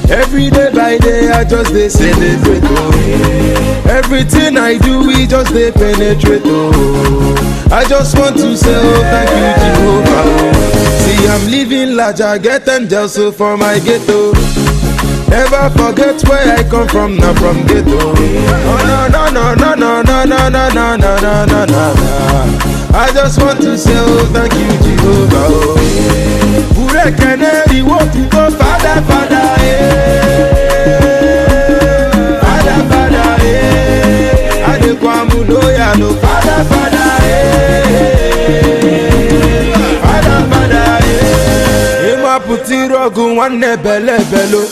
Every day by day I just dey celebrate oh. Everything I do we just dey penetrate oh. I just want to say oh thank you Jehovah oh. See I'm living large, I get angels so for my ghetto. Never forget where I come from, not from ghetto. Oh no no no no no no no no no no no no. I just want to say oh thank you Jehovah oh. Pure canary walk to go Father Father Father Father Adekwamu loya no Father Father Father Father Ema putiro gu wane bele belo.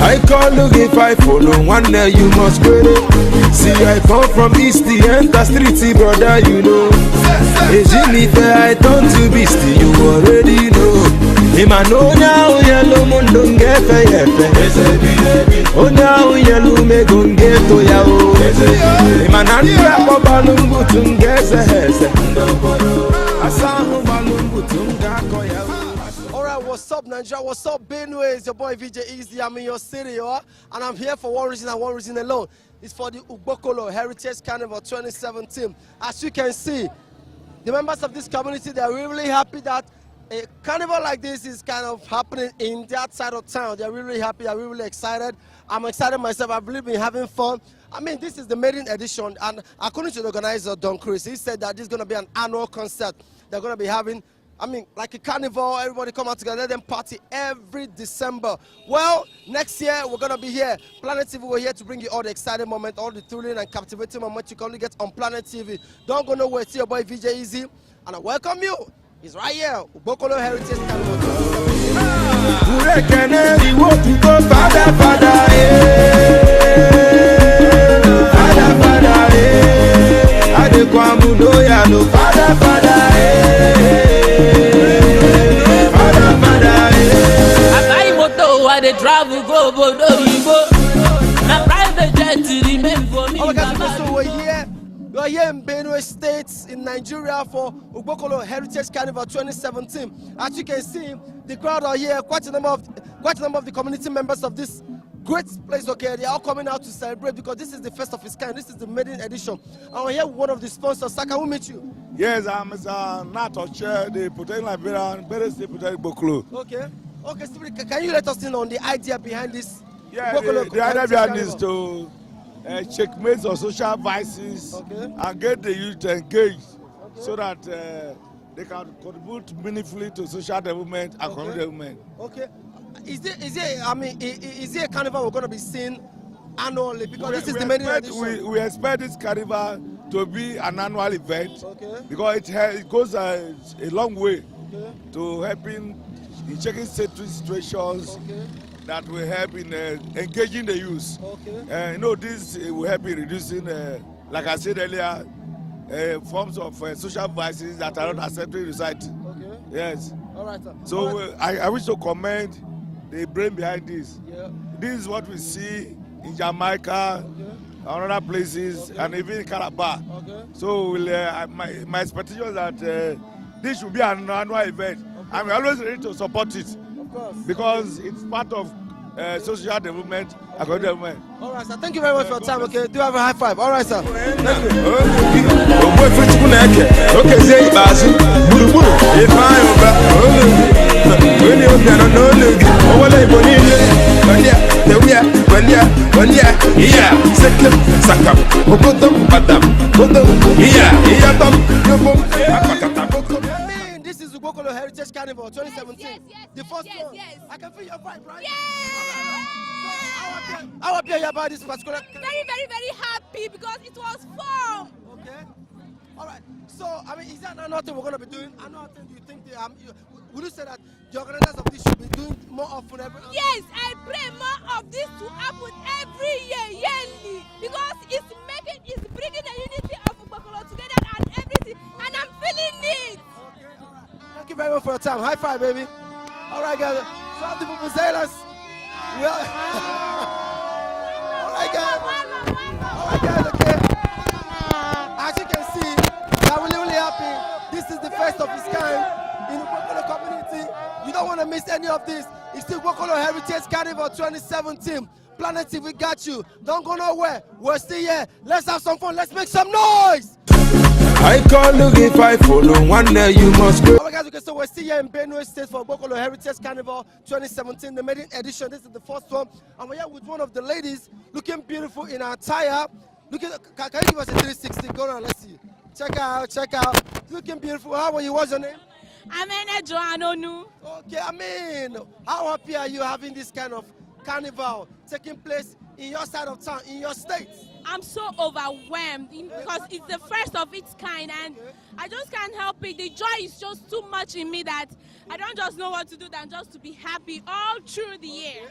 I call look if I follow one day you must quit it. See I come from East the enter street brother you know. Is Jimmy fair I turn to beast you already know. Him I know now yellow moon don't get fair. Oh now yellow me gon get to ya oh. Him I not rap a balloon button guess a hesse. I saw him balloon button gako ya. What's up, Nigeria? What's up, Benue? It's your boy VJ Easy. I'm in your city, and I'm here for one reason and one reason alone. It's for the Ugbokolo Heritage Carnival 2017. As you can see, the members of this community, they're really happy that a carnival like this is kind of happening in that side of town. They're really happy. They're really excited. I'm excited myself. I've really been having fun. I mean, this is the maiden edition, and according to the organizer, Don Chris, he said that this is going to be an annual concert. They're going to be having, I mean, like a carnival, everybody come out together, let them party every December. Well, next year, we're going to be here. Planet TV, we're here to bring you all the exciting moments, all the thrilling and captivating moments you can only get on Planet TV. Don't go nowhere, see your boy VJ Easy, and I welcome you. He's right here, Ugbokolo Heritage Carnival. Father, Father, Father, Father, they travel go bodo ibo na private jet to remain for me. So we're here in Benue State in Nigeria for Ugbokolo Heritage Carnival 2017. As you can see, the crowd are here. Quite a number of the community members of this great place. Okay, they are all coming out to celebrate because this is the first of its kind. This is the maiden edition. And we're here with one of the sponsors. Sir, can we meet you? Yes, I'm Mr. Nato Chair, the Protecting Liberian, Benue State Protecting Ugbokolo. Okay. Okay, Steve, can you let us in on the idea behind this? Yeah, the idea behind this is to checkmate on social vices and get the youth engaged so that they can contribute meaningfully to social development and community development. Okay. Is there a carnival we're going to be seeing annually? Because this is the main edition. We expect this carnival to be an annual event because it goes a long way to helping in checking situations that will help in engaging the youth. You know, this will help in reducing, like I said earlier, forms of social vices that are not accepted in society. Yes. All right, sir. So I wish to commend the brain behind this. This is what we see in Jamaica, and other places, and even in Calabar. So my expectation is that this should be an annual event. I'm always ready to support it. Of course. Because it's part of social development and economic development. All right, sir. Thank you very much for your time. Okay, do have a high five. All right, sir. Thank you. This is Ugbokolo Heritage Carnival 2017. Yes. The first one. Yes. I can feel your vibe, right? Yeah. How happy are you about this particular? Very, very, very happy because it was fun. Okay. All right. So, I mean, is that another thing we're going to be doing? Another thing do you think would you say that the organizers of this should be doing more often every year? Yes, I pray more of this to happen every year, yearly, because it's bringing the unity of Ugbokolo together and everything, and I'm feeling it. Okay, all right. Thank you very much for your time. High five, baby. All right, guys. Shout out to people say us. Well, all right, guys. Okay. As you can see, first of its kind in the Ugbokolo community. You don't want to miss any of this. It's the Ugbokolo Heritage Carnival 2017. Planet TV, we got you. Don't go nowhere. We're still here. Let's have some fun. Let's make some noise. I call look if I follow one day you must go. Alright guys, okay, so we're still here in Benue State for Ugbokolo Heritage Carnival 2017, the maiden edition. This is the first one. And we're here with one of the ladies looking beautiful in her attire. Looking, can you give us a 360? Go on, let's see. Check out, check out. Looking beautiful. How are you? What's your name? I'm Joanonu. Okay, I mean, how happy are you having this kind of carnival taking place in your side of town, in your state? I'm so overwhelmed because it's the first of its kind, and I just can't help it. The joy is just too much in me that I don't just know what to do than just to be happy all through the year.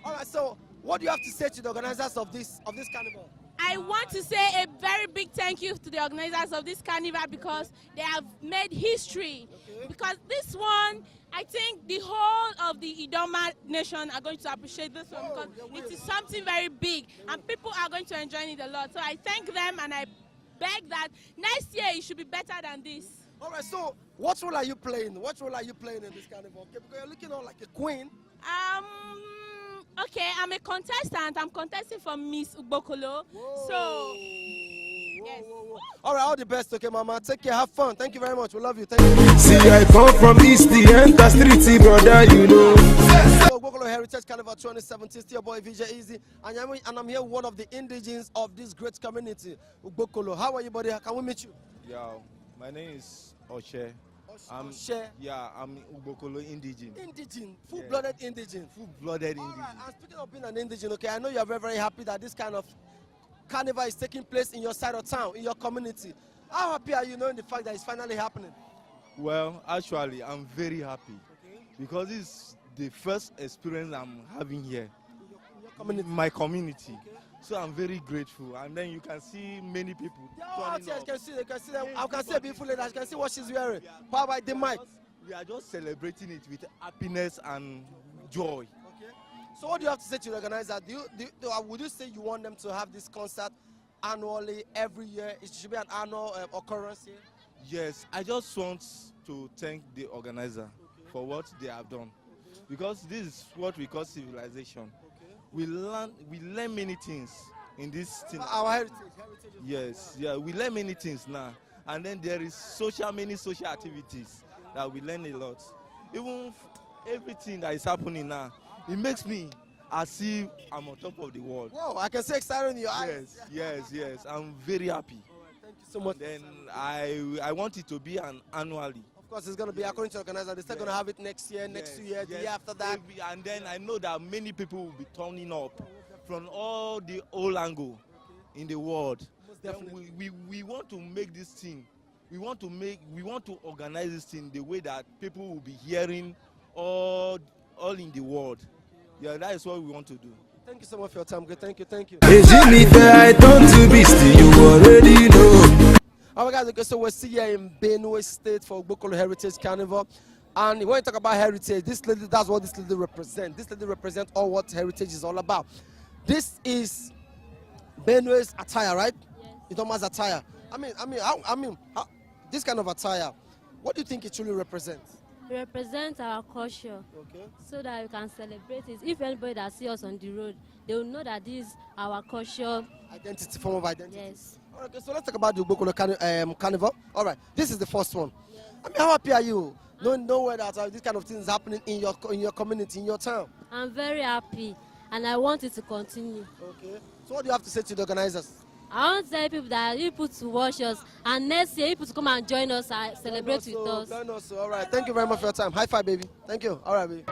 All right, so what do you have to say to the organizers of this carnival? I want to say a very big thank you to the organizers of this carnival because they have made history. Because this one, I think the whole of the Idoma nation are going to appreciate this one because it is something very big and people are going to enjoy it a lot. So I thank them and I beg that next year it should be better than this. All right, so what role are you playing? What role are you playing in this carnival? Okay, because you're looking all like a queen. Okay, I'm a contestant. I'm contesting for Miss Ugbokolo. So, yes. All right, all the best, okay, Mama. Take care, have fun. Thank you very much. We love you. Thank you. See, I come from East, the enter street, brother, you know. Ugbokolo Heritage Carnival 2017, still your boy VJ Easy, and I'm here with one of the indigenes of this great community, Ugbokolo. How are you, buddy? Can we meet you? Yeah, my name is Oshe. I'm Ugbokolo indigene. Indigene, full-blooded indigene. Full-blooded indigene. Right, and speaking of being an indigene, okay, I know you are very, very happy that this kind of carnival is taking place in your side of town, in your community. How happy are you knowing the fact that it's finally happening? Well, actually, I'm very happy because it's the first experience I'm having here in my community. Okay. So I'm very grateful, and then you can see many people. Yeah, you can see them. I can see a beautiful lady. I can see what she's wearing. Power by the mic. We are just celebrating it with happiness and joy. Okay. So what do you have to say to the organizer? Would you say you want them to have this concert annually, every year? It should be an annual occurrence here? Yes, I just want to thank the organizer for what they have done, because this is what we call civilization. We learn many things in this thing. Our heritage. Yes, yeah, we learn many things now, and then there is many social activities that we learn a lot. Even everything that is happening now, it makes me as if I'm on top of the world. Whoa, I can see excitement in your eyes. Yes, I'm very happy. Thank you so much. Then I want it to be an annually. Of course, it's going to be according to the organizer. They're still going to have it next year, next year, the year after that. And then I know that many people will be turning up from all the old angle in the world. We want to make this thing. We want to organize this thing the way that people will be hearing all in the world. Yeah, that is what we want to do. Thank you so much for your time. Good, thank you. I turn to beast, you already know. All right, guys, okay, so we're still here in Benue State for Ugbokolo Heritage Carnival. And when you talk about heritage, this lady, that's what this lady represents. This lady represents all what heritage is all about. This is Benue's attire, right? Yes. Idoma's attire. How, this kind of attire, what do you think it truly represents? It represents our culture, so that we can celebrate it. If anybody that sees us on the road, they will know that this is our culture. Identity, form of identity. Yes. Okay, so let's talk about the Ugbokolo Carnival. All right, this is the first one. Yes. How happy are you? Knowing that this kind of thing is happening in your community, in your town. I'm very happy, and I want it to continue. Okay. So what do you have to say to the organizers? I want to tell people that people to watch us, and next year people to come and join us and celebrate with us. Join us. All right. Thank you very much for your time. High five, baby. Thank you. All right, baby.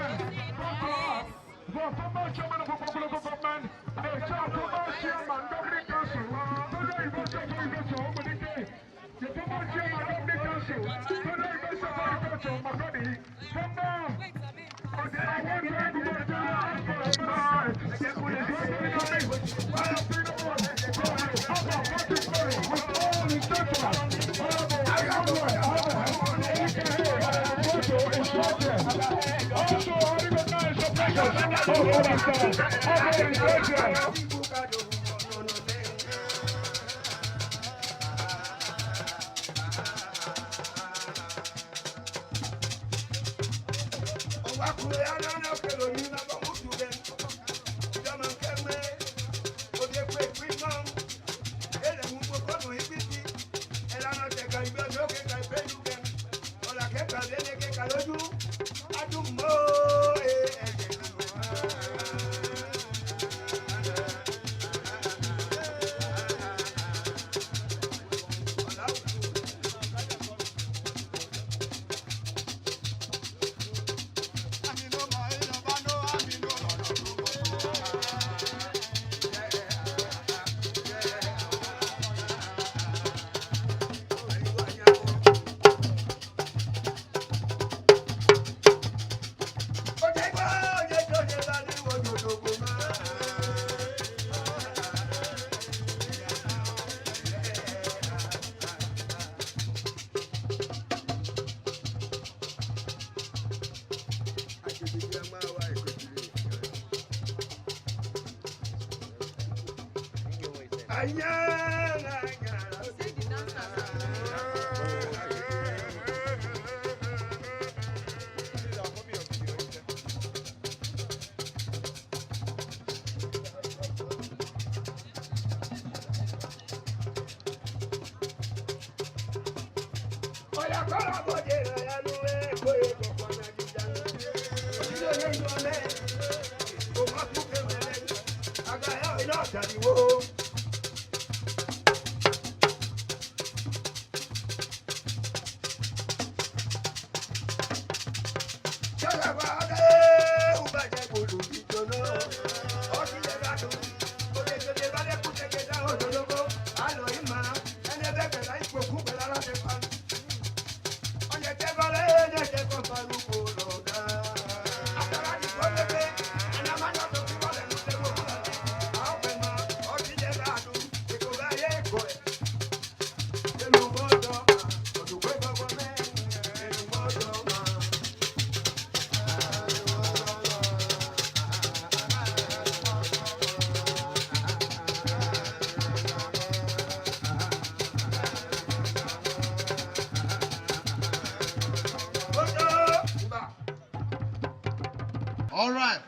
All right.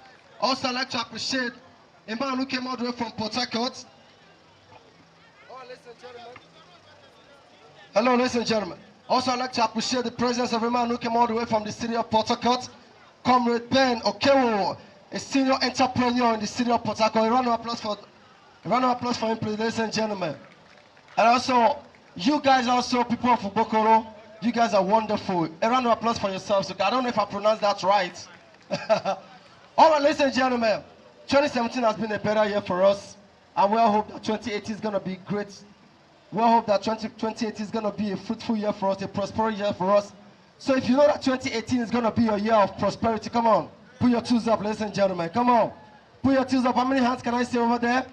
Also, I'd like to appreciate a man who came all the way from Port Harcourt. Hello, ladies and gentlemen. Also, I'd like to appreciate the presence of a man who came all the way from the city of Port Harcourt, Comrade Ben Okewo, a senior entrepreneur in the city of Port Harcourt. A round of applause for him, please, ladies and gentlemen. And also, you guys also, people of Ugbokolo, you guys are wonderful. A round of applause for yourselves. I don't know if I pronounced that right. All right, ladies and gentlemen, 2017 has been a better year for us, and we all hope that 2018 is going to be great. We all hope that 2018 is going to be a fruitful year for us, a prosperous year for us. So if you know that 2018 is going to be your year of prosperity, come on, put your tools up, ladies and gentlemen. Come on, put your tools up. How many hands can I see over there?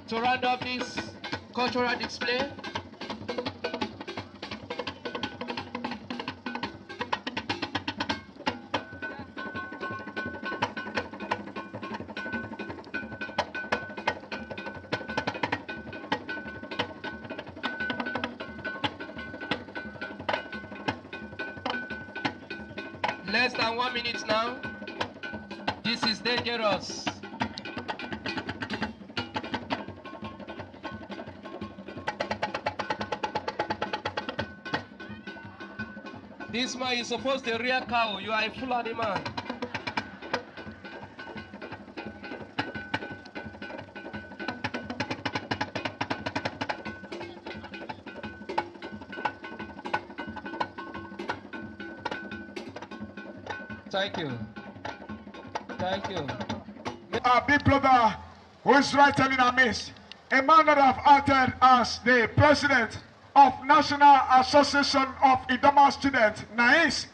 To round up this cultural display, Less than 1 minute now. This is dangerous. This man is supposed to rear cow. You are a Fulani man. Thank you. Thank you. Our big brother who is right in our midst, a man that have acted as the president of National Association of Idoma Students, NAIS.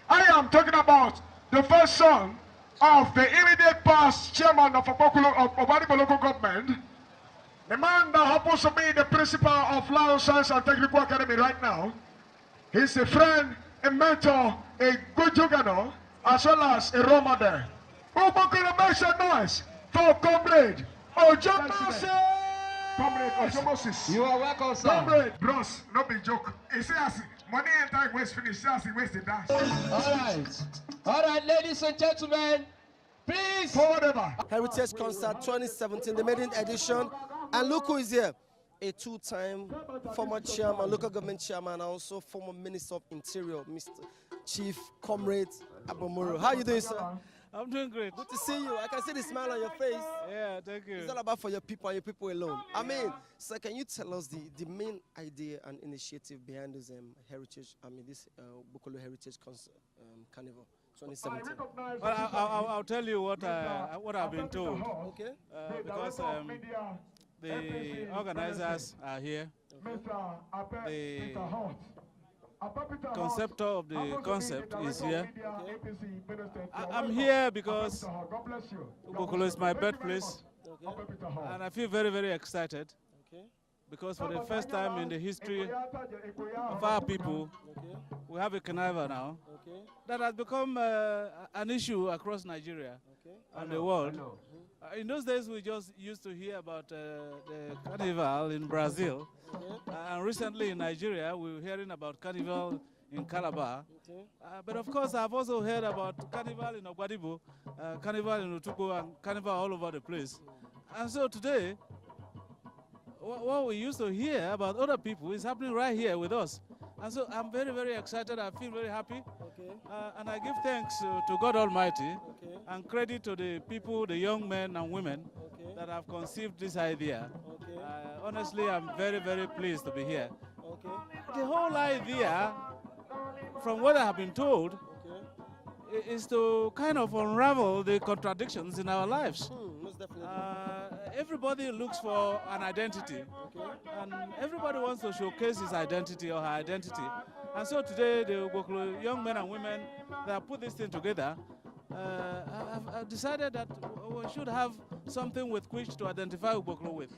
I am talking about the first son of the immediate past chairman of Ugbokolo local government, the man that happens to be the principal of Lion Science and Technical Academy right now. He's a friend, a mentor, a good juggernaut, as well as a role model. Ugbokolo, make some noise for comrade Ojo. Comrade Ojo. You are welcome, sir. Comrade, bros, no be joke. He says money and time waste finish. He says he waste the dance. All right, ladies and gentlemen, please. Forward ever. Heritage Concert 2017, the maiden edition. And look who is here. A two-time former chairman, local government chairman, and also former Minister of Interior, Mr. Chief Comrade Abomoro. How are you doing, sir? I'm doing great. Good to see you. I can see the smile on your face. Yeah, thank you. It's all about for your people and your people alone. I mean, sir, can you tell us the main idea and initiative behind this this Ugbokolo Heritage Carnival 2017? Well, I'll tell you what I've been told. Okay. Because the organizers are here. Okay. The conceptor of the concept is here. I'm here because Ugbokolo is my birthplace, and I feel very, very excited because for the first time in the history of our people, we have a carnival now that has become an issue across Nigeria and the world. In those days, we just used to hear about the carnival in Brazil. And recently in Nigeria, we were hearing about carnival in Calabar. But of course, I've also heard about carnival in Ogwadibo, carnival in Utuko, and carnival all over the place. And so today, what we used to hear about other people is happening right here with us. And so I'm very, very excited. I feel very happy. And I give thanks to God Almighty and credit to the people, the young men and women that have conceived this idea. Honestly, I'm very, very pleased to be here. The whole idea, from what I have been told, is to kind of unravel the contradictions in our lives. Everybody looks for an identity, and everybody wants to showcase his identity or her identity. And so today, the Ugbokolo young men and women that have put this thing together have decided that we should have something with which to identify Ugbokolo with,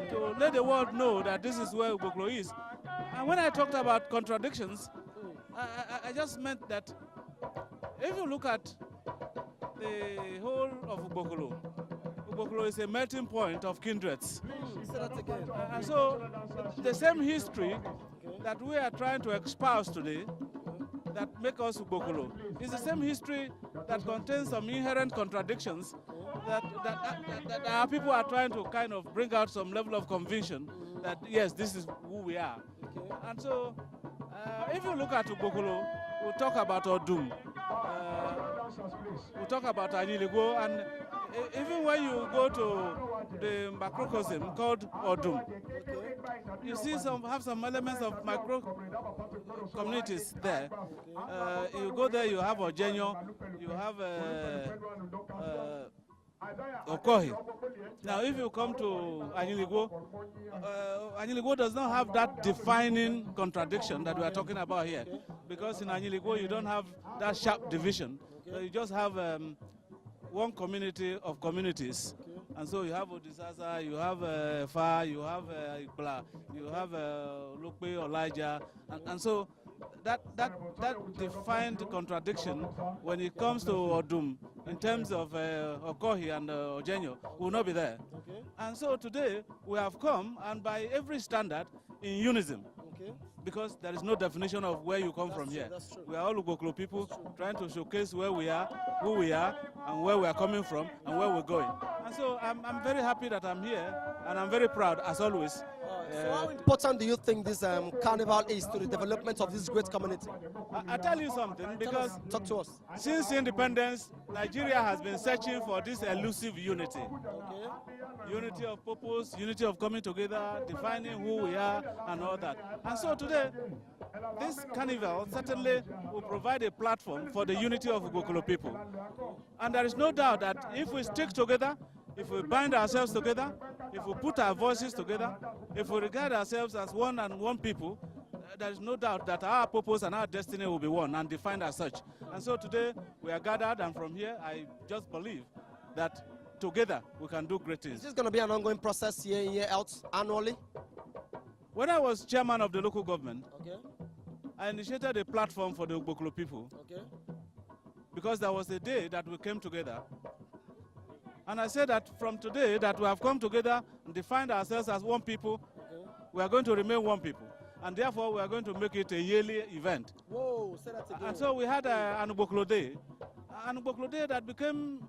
to let the world know that this is where Ugbokolo is. And when I talked about contradictions, I just meant that if you look at the whole of Ugbokolo, Ugbokolo is a melting point of kindreds. And so the same history that we are trying to espouse today that make us Ugbokolo is the same history that contains some inherent contradictions that our people are trying to kind of bring out some level of conviction that, yes, this is who we are. And so if you look at Ugbokolo, we'll talk about Odum, we'll talk about Anyiligo, and even when you go to the macrocosm called Odum, you see have some elements of micro communities there. You go there, you have Ojenyo, you have Okohi. Now, if you come to Anyiligo, Anyiligo does not have that defining contradiction that we are talking about here, because in Anyiligo you don't have that sharp division. So you just have one community of communities. And so you have Odisaza, you have Fa, you have Ikbla, you have Lukpe, Olaja, and so that defined contradiction when it comes to Odum in terms of Okohi and Ojenyo will not be there. And so today we have come, and by every standard, in unison. because there is no definition of where you come from here. That's true. We are all Ugbokolo people trying to showcase where we are, who we are, and where we are coming from, and where we're going. And so I'm very happy that I'm here, and I'm very proud, as always. So how important do you think this carnival is to the development of this great community? I tell you something, because Talk to us. since independence, Nigeria has been searching for this elusive unity. Unity of purpose, unity of coming together, defining who we are, and all that. And so today, this carnival certainly will provide a platform for the unity of Ugbokolo people. And there is no doubt that if we stick together, if we bind ourselves together, if we put our voices together, if we regard ourselves as one and one people, there is no doubt that our purpose and our destiny will be one and defined as such. And so today we are gathered, and from here I just believe that together we can do great things. Is this going to be an ongoing process year in, year out, annually? When I was chairman of the local government, I initiated a platform for the Ugbokolo people, because there was a day that we came together. And I said that from today that we have come together and defined ourselves as one people, we are going to remain one people. And therefore, we are going to make it a yearly event. Whoa, say that again. And so we had an Ugbokolo Day. An Ugbokolo Day that became,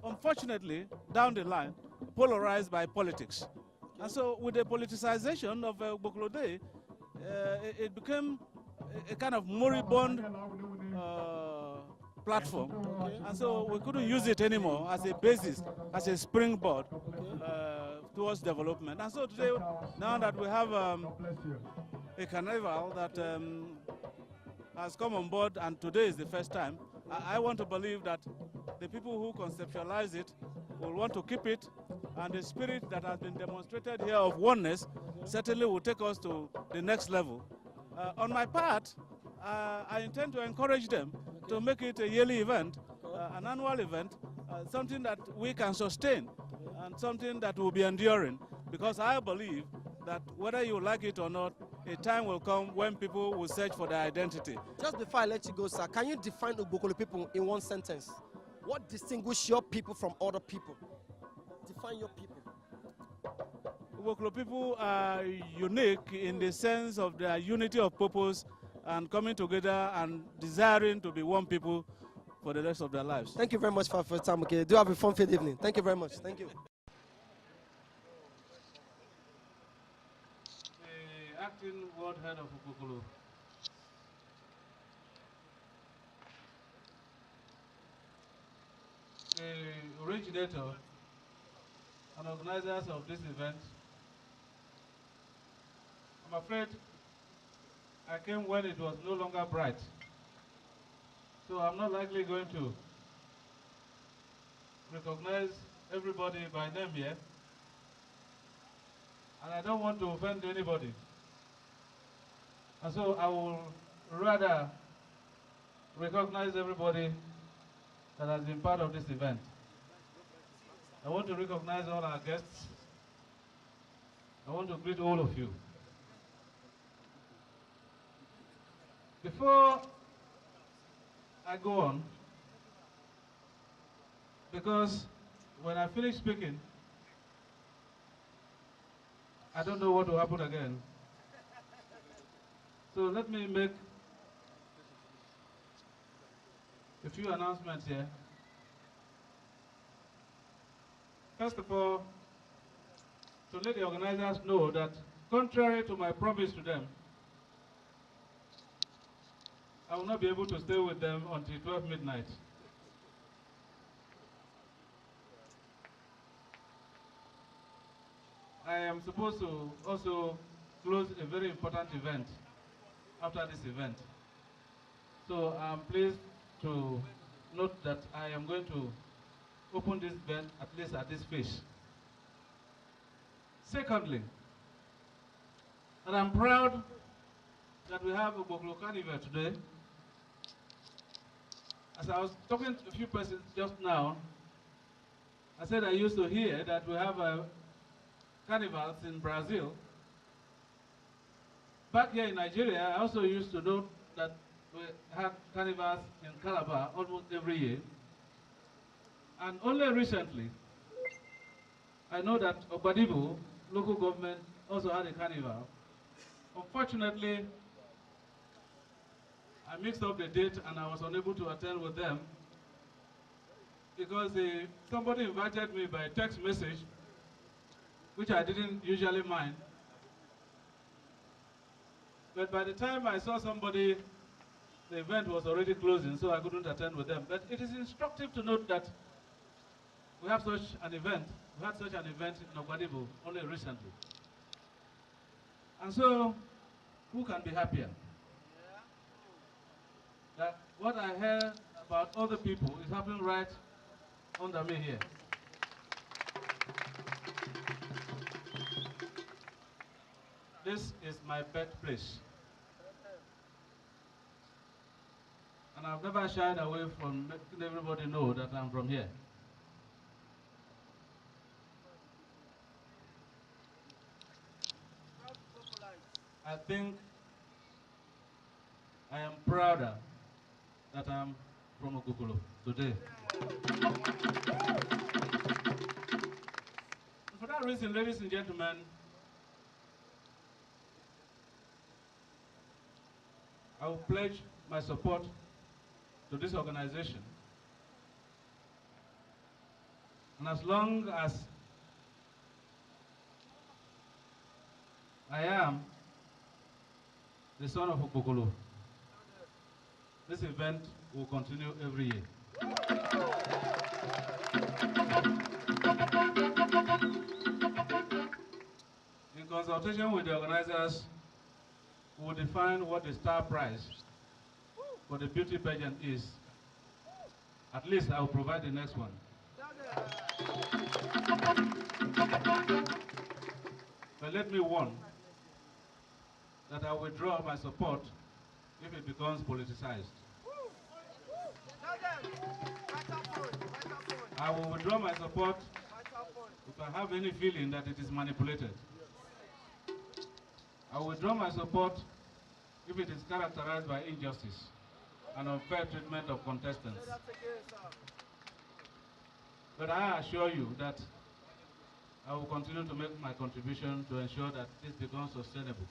unfortunately, down the line, polarized by politics. And so with the politicization of Ugbokolo Day, it became a kind of moribund platform. And so we couldn't use it anymore as a basis, as a springboard towards development. And so today, now that we have a carnival that has come on board, and today is the first time, I want to believe that the people who conceptualize it will want to keep it, and the spirit that has been demonstrated here of oneness certainly will take us to the next level. On my part, I intend to encourage them to make it a yearly event, an annual event, something that we can sustain, and something that will be enduring, because I believe that whether you like it or not, a time will come when people will search for their identity. Just before I let you go, sir, can you define Ugbokolo people in one sentence? What distinguishes your people from other people? Define your people. Ugbokolo people are unique in the sense of their unity of purpose and coming together and desiring to be one people for the rest of their lives. Thank you very much for your time. Okay, do have a fun-filled evening. Thank you very much. Thank you. The acting world head of Ugbokolo, the originator and organizers of this event. I'm afraid I came when it was no longer bright, so I'm not likely going to recognize everybody by name here, and I don't want to offend anybody. And so I will rather recognize everybody that has been part of this event. I want to recognize all our guests. I want to greet all of you. Before I go on, because when I finish speaking, I don't know what will happen again. So let me make a few announcements here. First of all, to let the organizers know that contrary to my promise to them, I will not be able to stay with them until 12 midnight. I am supposed to also close a very important event after this event. So I'm pleased to note that I am going to open this event at least at this phase. Secondly, and I'm proud that we have Ugbokolo Carnival today. As I was talking to a few persons just now, I said I used to hear that we have carnivals in Brazil. Back here in Nigeria, I also used to know that we have carnivals in Calabar almost every year. And only recently, I know that Obadibo, local government, also had a carnival. Unfortunately, I mixed up the date and I was unable to attend with them because somebody invited me by text message, which I didn't usually mind. But by the time I saw somebody, the event was already closing, so I couldn't attend with them. But it is instructive to note that we have such an event. We had such an event in Ogbadibo only recently. And so, who can be happier? That what I heard about other people is happening right under me here. This is my birthplace. And I've never shied away from making everybody know that I'm from here. I think I am prouder that I'm from Ugbokolo today. And for that reason, ladies and gentlemen, I will pledge my support to this organization. And as long as I am the son of Ugbokolo, this event will continue every year. In consultation with the organizers, we will define what the star prize for the beauty pageant is. At least I will provide the next one. But let me warn that I will withdraw my support if it becomes politicized. I will withdraw my support if I have any feeling that it is manipulated. I will withdraw my support if it is characterized by injustice and unfair treatment of contestants. But I assure you that I will continue to make my contribution to ensure that this becomes sustainable.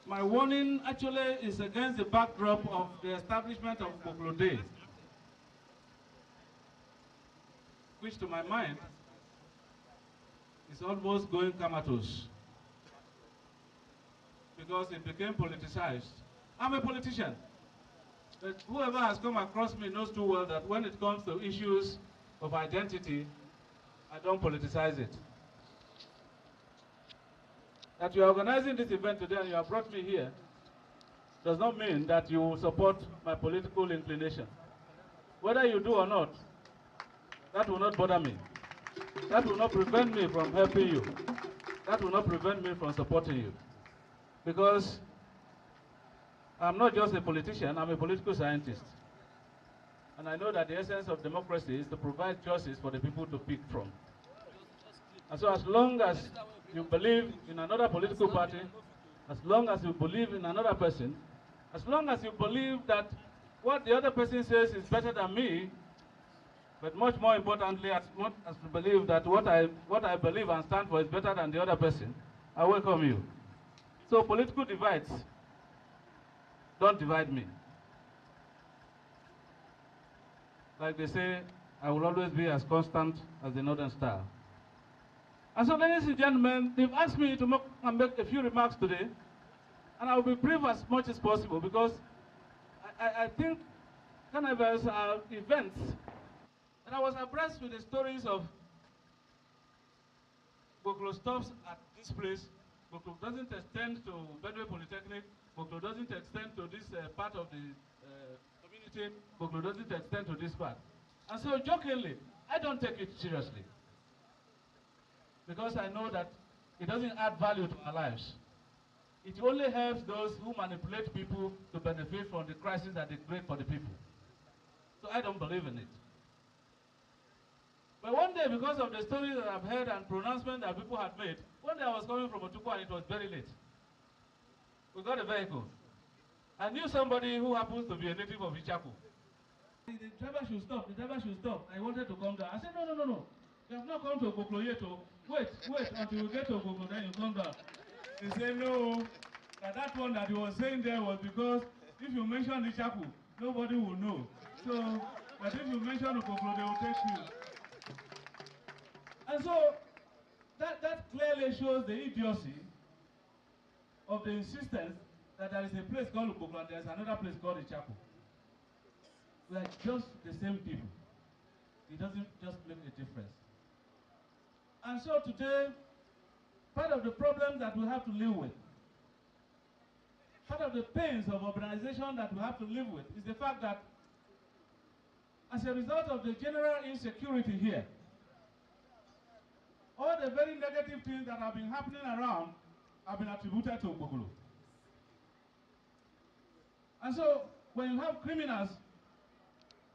My warning actually is against the backdrop of the establishment of Ugbokolo Day, which to my mind is almost going comatose because it became politicized. I'm a politician, but whoever has come across me knows too well that when it comes to issues of identity, I don't politicize it. That you are organizing this event today and you have brought me here does not mean that you will support my political inclination. Whether you do or not, that will not bother me. That will not prevent me from helping you. That will not prevent me from supporting you. Because I'm not just a politician, I'm a political scientist. And I know that the essence of democracy is to provide choices for the people to pick from. And so as long as you believe in another political party, as long as you believe in another person, as long as you believe that what the other person says is better than me, but much more importantly, as much as you believe that what I believe and stand for is better than the other person, I welcome you. So political divides don't divide me. Like they say, I will always be as constant as the Northern Star. And so, ladies and gentlemen, they've asked me to make a few remarks today, and I will be brief as much as possible because I think carnivals are events. And I was abreast with the stories of Ugbokolo stops at this place. Ugbokolo doesn't extend to Bedouin Polytechnic. Ugbokolo doesn't extend to this part of the community. Ugbokolo doesn't extend to this part. And so, jokingly, I don't take it seriously, because I know that it doesn't add value to our lives. It only helps those who manipulate people to benefit from the crisis that they create for the people. So I don't believe in it. But one day, because of the stories that I've heard and pronouncements that people had made, one day I was coming from Otukwa and it was very late. We got a vehicle. I knew somebody who happens to be a native of Ichaku. The driver should stop, the driver should stop. I wanted to come down. I said, no. You have not come to Ugbokolo yet. Wait until you get to Ugbokolo, then you come down. He said, no, that one that he was saying there was because if you mention the chapel, nobody will know. So, but if you mention Ugbokolo, they will take you. And so, that clearly shows the idiocy of the insistence that there is a place called Ugbokolo and there is another place called the chapel. We are just the same people. It doesn't just make a difference. And so today, part of the problems that we have to live with, part of the pains of urbanization that we have to live with is the fact that as a result of the general insecurity here, all the very negative things that have been happening around have been attributed to Ugbokolo. And so when you have criminals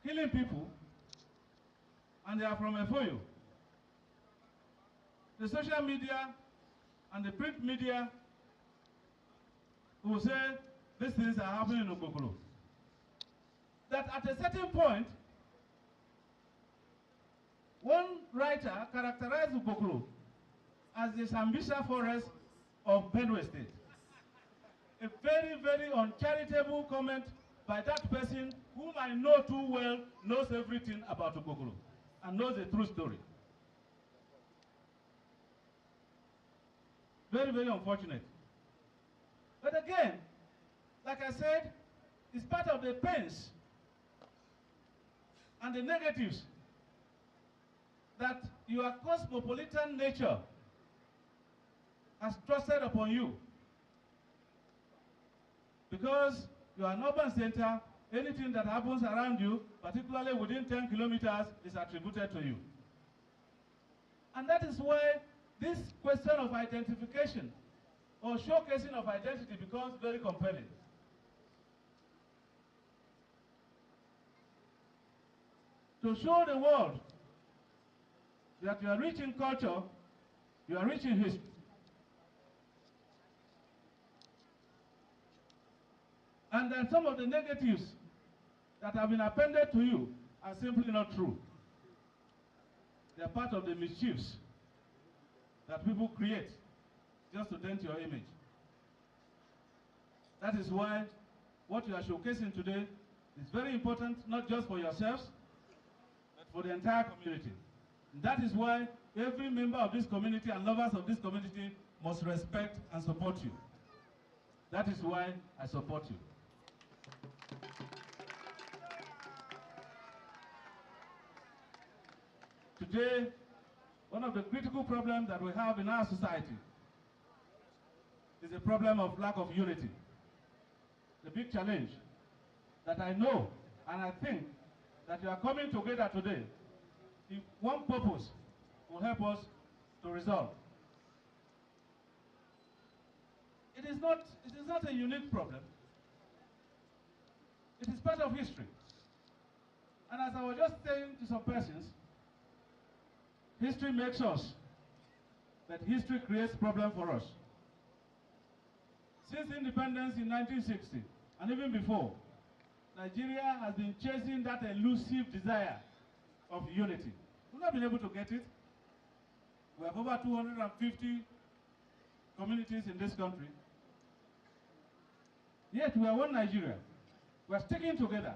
killing people, and they are from Efoyo, the social media and the print media will say these things are happening in Ugbokolo. That at a certain point, one writer characterized Ugbokolo as the Sambisa forest of Benue State. A very, very uncharitable comment by that person whom I know too well, knows everything about Ugbokolo and knows the true story. Very, very unfortunate. But again, like I said, it's part of the pains and the negatives that your cosmopolitan nature has trusted upon you. Because you are an urban center, anything that happens around you, particularly within 10 kilometers, is attributed to you. And that is why this question of identification or showcasing of identity becomes very compelling. To show the world that you are rich in culture, you are rich in history. And that some of the negatives that have been appended to you are simply not true. They are part of the mischiefs that people create just to dent your image. That is why what you are showcasing today is very important, not just for yourselves, but for the entire community. And that is why every member of this community and lovers of this community must respect and support you. That is why I support you. Today, one of the critical problems that we have in our society is the problem of lack of unity. The big challenge that I know and I think that you are coming together today in one purpose will help us to resolve. It is not a unique problem. It is part of history. And as I was just saying to some persons, history makes us, but history creates problems for us. Since independence in 1960, and even before, Nigeria has been chasing that elusive desire of unity. We've not been able to get it. We have over 250 communities in this country. Yet we are one Nigeria. We are sticking together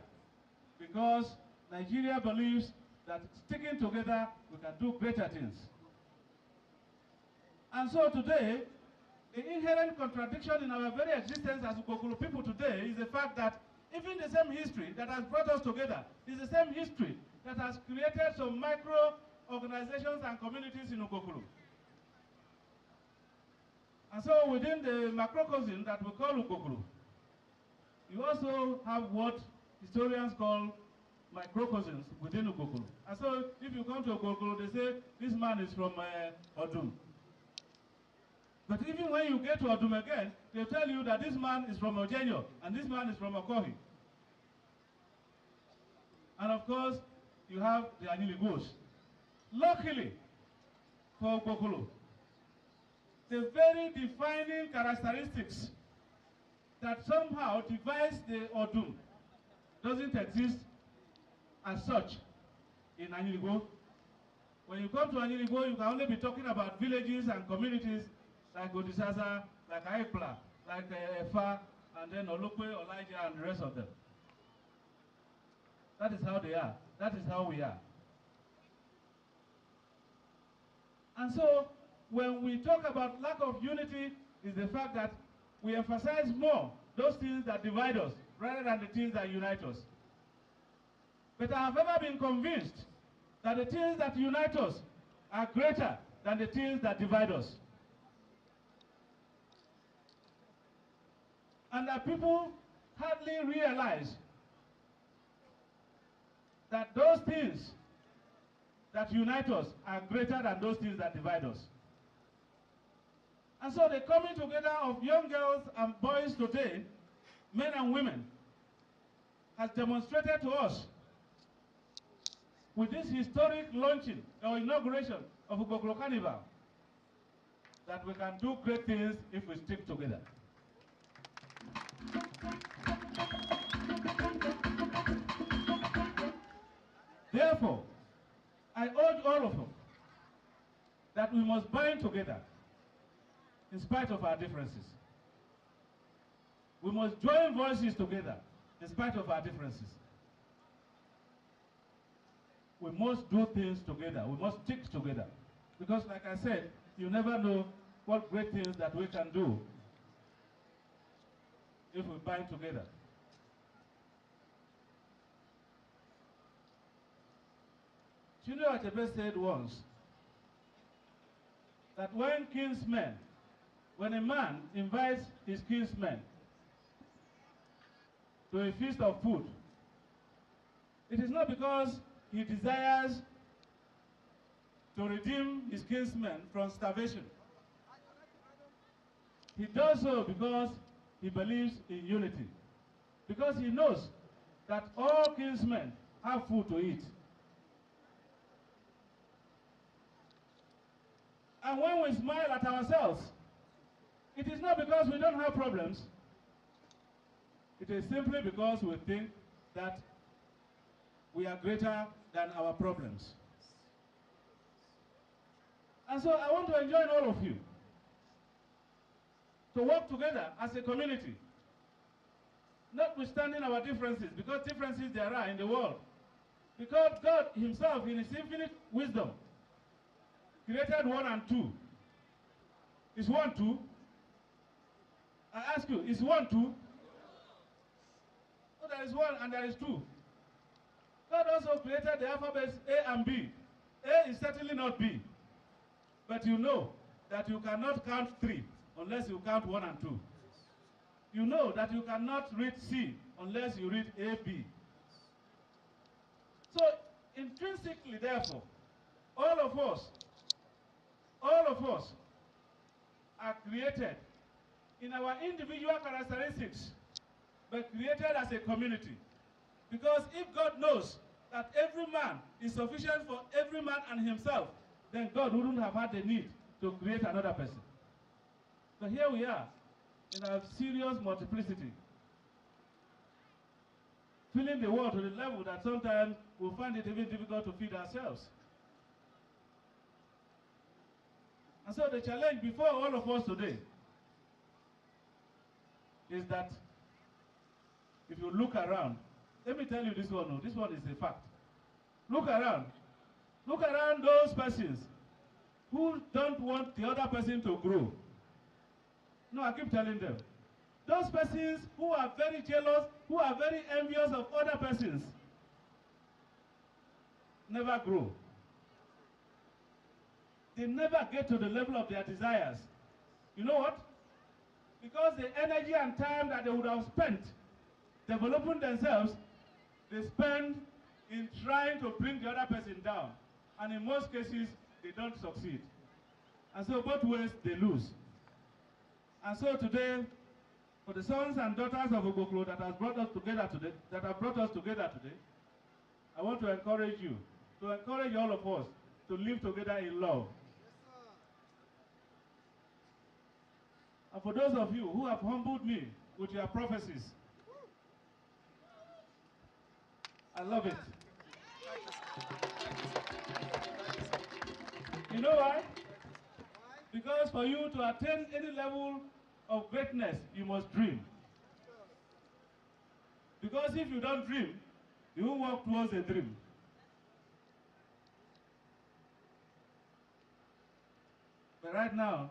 because Nigeria believes that sticking together, we can do greater things. And so today, the inherent contradiction in our very existence as Ugbokolo people today is the fact that even the same history that has brought us together is the same history that has created some micro organizations and communities in Ugbokolo. And so within the macrocosm that we call Ugbokolo, you also have what historians call microcosms within Ugbokolo. And so if you come to Ugbokolo, they say, this man is from Odum. But even when you get to Odum again, they tell you that this man is from Ojenyo, and this man is from Okohi. And of course, you have the Aniligos. Luckily, for Ugbokolo, the very defining characteristics that somehow divides the Odum doesn't exist as such in Aniligo. When you come to Aniligo, you can only be talking about villages and communities like Odisasa, like Aikpla, like Efa, and then Olukwe, Elijah, and the rest of them. That is how they are. That is how we are. And so, when we talk about lack of unity, is the fact that we emphasize more those things that divide us rather than the things that unite us. But I have ever been convinced that the things that unite us are greater than the things that divide us. And that people hardly realize that those things that unite us are greater than those things that divide us. And so the coming together of young girls and boys today, men and women, has demonstrated to us with this historic launching or inauguration of Ugbokolo Carnival that we can do great things if we stick together. Therefore, I urge all of us that we must bind together in spite of our differences. We must join voices together in spite of our differences. We must do things together. We must stick together. Because like I said, you never know what great things that we can do if we bind together. Chinua Achebe said once that when a man invites his kinsmen to a feast of food, it is not because he desires to redeem his kinsmen from starvation. He does so because he believes in unity, because he knows that all kinsmen have food to eat. And when we smile at ourselves, it is not because we don't have problems. It is simply because we think that we are greater than our problems. And so I want to enjoin all of you to work together as a community, notwithstanding our differences, because differences there are in the world. Because God himself, in his infinite wisdom, created 1 and 2. Is 1 2? I ask you, is 1 2? So there is 1 and there is 2. God also created the alphabets A and B. A is certainly not B. But you know that you cannot count 3 unless you count 1 and 2. You know that you cannot read C unless you read A, B. So intrinsically, therefore, all of us are created in our individual characteristics, but created as a community. Because if God knows that every man is sufficient for every man and himself, then God wouldn't have had the need to create another person. But here we are, in our serious multiplicity, filling the world to the level that sometimes we find it even difficult to feed ourselves. And so the challenge before all of us today is that if you look around, let me tell you this one, this one is a fact. Look around those persons who don't want the other person to grow. No, I keep telling them. Those persons who are very jealous, who are very envious of other persons, never grow. They never get to the level of their desires. You know what? Because the energy and time that they would have spent developing themselves, they spend in trying to bring the other person down. And in most cases, they don't succeed. And so both ways, they lose. And so today, for the sons and daughters of Ugbokolo that have brought us together today, I want to encourage you, to encourage all of us to live together in love. And for those of you who have humbled me with your prophecies, I love it. You know why? Because for you to attain any level of greatness, you must dream. Because if you don't dream, you won't walk towards a dream. But right now,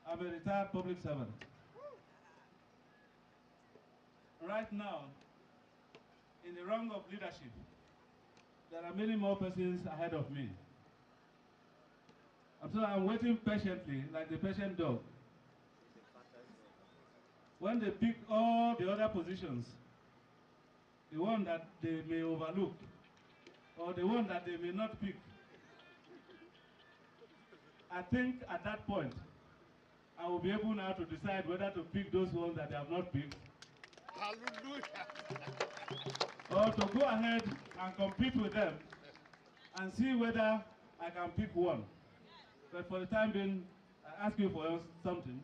I'm a retired public servant. Right now, in the rank of leadership, there are many more persons ahead of me. So I'm waiting patiently, like the patient dog. When they pick all the other positions, the one that they may overlook, or the one that they may not pick, I think at that point, I will be able now to decide whether to pick those ones that they have not picked. Hallelujah. Or to go ahead and compete with them and see whether I can pick one. But for the time being, I ask you for something.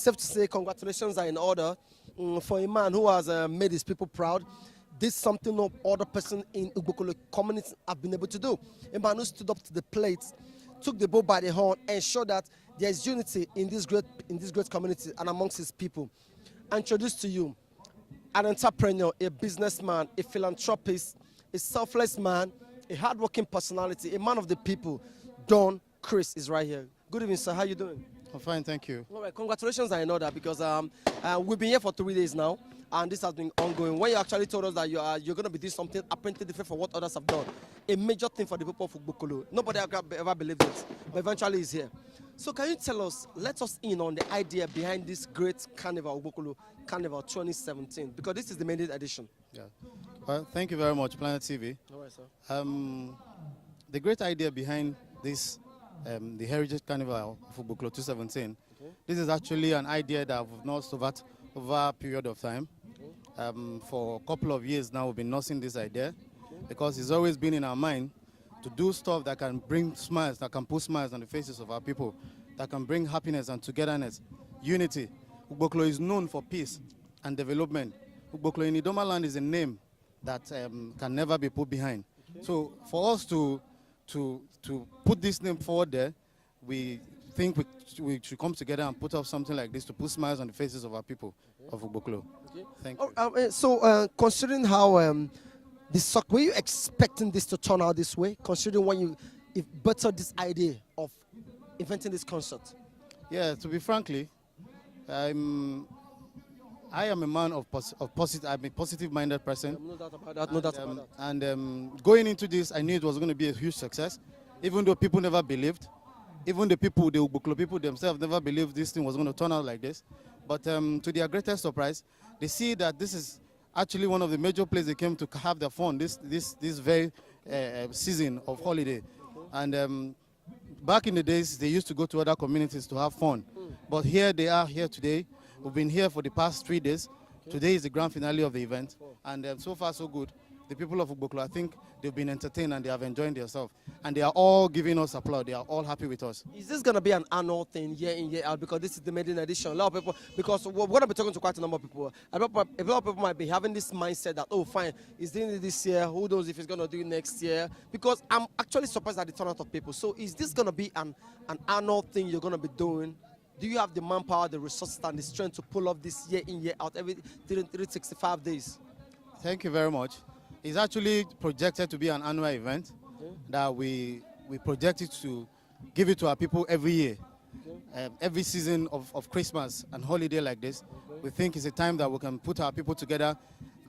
safe to say congratulations are in order for a man who has made his people proud. This is something no other person in Ugbokolo community have been able to do. A man who stood up to the plate, took the bull by the horn, and showed that there is unity in this great community and amongst his people. I introduce to you an entrepreneur, a businessman, a philanthropist, a selfless man, a hardworking personality, a man of the people. Don Chris is right here. Good evening, sir. How you doing? I'm fine, thank you. All right, congratulations are in order because we've been here for 3 days now, and this has been ongoing. When you actually told us that you're going to be doing something apparently different from what others have done, a major thing for the people of Ugbokolo. Nobody ever believed it, but eventually it's here. So can you tell us, let us in on the idea behind this great carnival, Ugbokolo Carnival 2017, because this is the main edition. Yeah. Well, thank you very much, Planet TV. All right, sir. The great idea behind this, the Heritage Carnival of Ugbokolo 2017, this is actually an idea that we've nursed over a period of time. For a couple of years now, we've been nursing this idea because it's always been in our mind to do stuff that can bring smiles, that can put smiles on the faces of our people, that can bring happiness and togetherness, unity. Ugbokolo is known for peace and development. Ugbokolo in Idoma land is a name that can never be put behind. So for us to put this name forward there, we think we should come together and put up something like this to put smiles on the faces of our people of Ugbokolo. Thank you. Considering how were you expecting this to turn out this way? Considering when you buttered this idea of inventing this concert? Yeah, to be frankly, I am a man of positive. I'm a positive-minded person. No doubt about that. No doubt about that. And going into this, I knew it was going to be a huge success, even though people never believed. Even the Ugbokolo people themselves never believed this thing was going to turn out like this. But to their greatest surprise, they see that this is actually one of the major places they came to have their fun this very season of holiday. And back in the days, they used to go to other communities to have fun. But here they are here today. We've been here for the past 3 days. Today is the grand finale of the event. And so far, so good. The people of Ugbokolo, I think they've been entertained and they have enjoyed themselves. And they are all giving us applause. They are all happy with us. Is this going to be an annual thing, year in, year out? Because this is the maiden edition. A lot of people, because we're going to be talking to quite a number of people. A lot of people might be having this mindset that, oh, fine, he's doing it this year. Who knows if he's going to do it next year? Because I'm actually surprised at the turnout of people. So is this going to be an annual thing you're going to be doing? Do you have the manpower, the resources, and the strength to pull off this year in, year out, every 365 days? Thank you very much. It's actually projected to be an annual event that we project it to give it to our people every year. Every season of Christmas and holiday like this, we think it's a time that we can put our people together,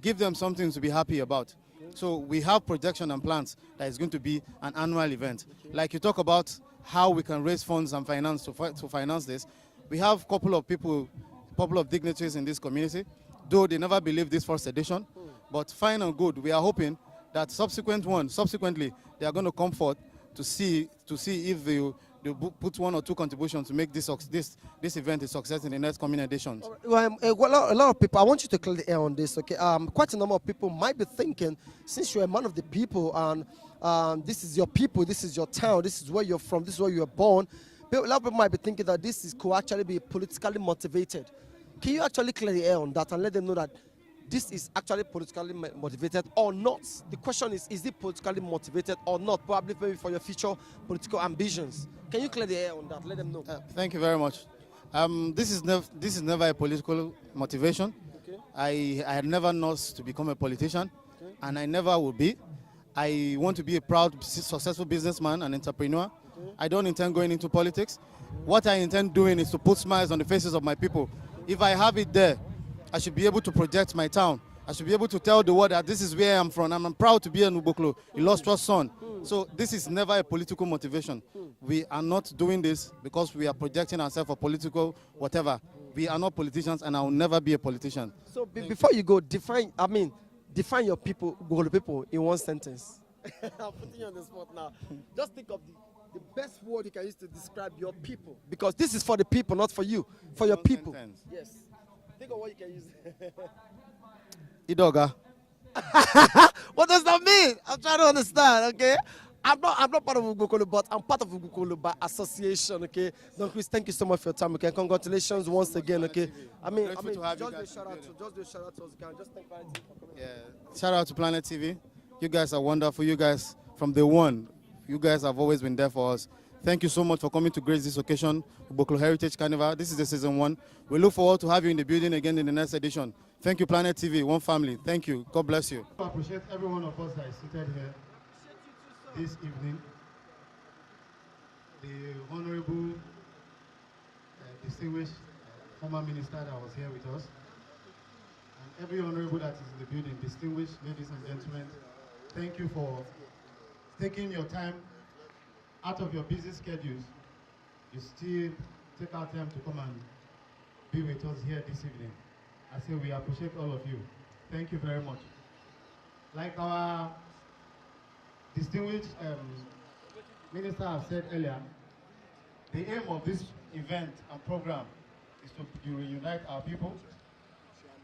give them something to be happy about. So we have projection and plans that is going to be an annual event. Like you talk about how we can raise funds and finance to finance this. We have a couple of dignitaries in this community, though they never believed this first edition. But fine and good, we are hoping that subsequently, they are going to come forth to see if they put 1 or 2 contributions to make this event a success in the next coming editions. Well, a lot of people, I want you to clear the air on this, okay? Quite a number of people might be thinking, since you're a man of the people and this is your people, this is your town, this is where you're from, this is where you were born, a lot of people might be thinking that this could actually be politically motivated. Can you actually clear the air on that and let them know that this is actually politically motivated or not? The question is it politically motivated or not? Probably maybe for your future political ambitions. Can you clear the air on that? Let them know. Thank you very much. This is never a political motivation. Okay. I had never nursed to become a politician, and I never will be. I want to be a proud, successful businessman and entrepreneur. I don't intend going into politics. What I intend doing is to put smiles on the faces of my people. If I have it there, I should be able to project my town. I should be able to tell the world that this is where I'm from. I'm proud to be an Ugbokolo, illustrious son. So this is never a political motivation. We are not doing this because we are projecting ourselves for political whatever. We are not politicians, and I will never be a politician. So before you go, define your people, Ugbokolo people, in one sentence. I'm putting you on the spot now. Just think of the best word you can use to describe your people. Because this is for the people, not for you. For your people. Yes. Think of what you can use. Idoga. What does that mean? I'm trying to understand, okay? I'm not part of Ugbokolo, but I'm part of Ugbokolo by association. Okay, Don Chris, thank you so much for your time. Okay, congratulations once again. Okay, I mean, just do a shout out to us. Just thank Planet TV for coming. Yeah, shout out to Planet TV. You guys are wonderful. You guys from day one, you guys have always been there for us. Thank you so much for coming to grace this occasion, Ugbokolo Heritage Carnival. This is the season 1. We look forward to have you in the building again in the next edition. Thank you, Planet TV, one family. Thank you. God bless you. I appreciate every one of us that is seated here this evening. The honorable, distinguished former minister that was here with us, and every honorable that is in the building, distinguished ladies and gentlemen, thank you for taking your time out of your busy schedules. You still take our time to come and be with us here this evening. I say we appreciate all of you. Thank you very much. Like our distinguished minister has said earlier, the aim of this event and program is to reunite our people.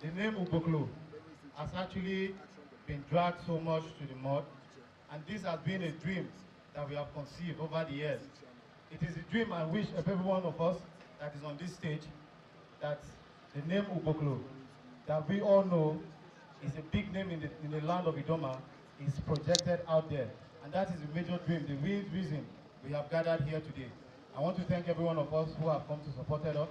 The name Ugbokolo has actually been dragged so much to the mud, and this has been a dream that we have conceived over the years. It is a dream and wish of every one of us that is on this stage that the name Ugbokolo, that we all know is a big name in the land of Idoma, is projected out there. And that is the major dream, the real reason we have gathered here today. I want to thank every one of us who have come to support us,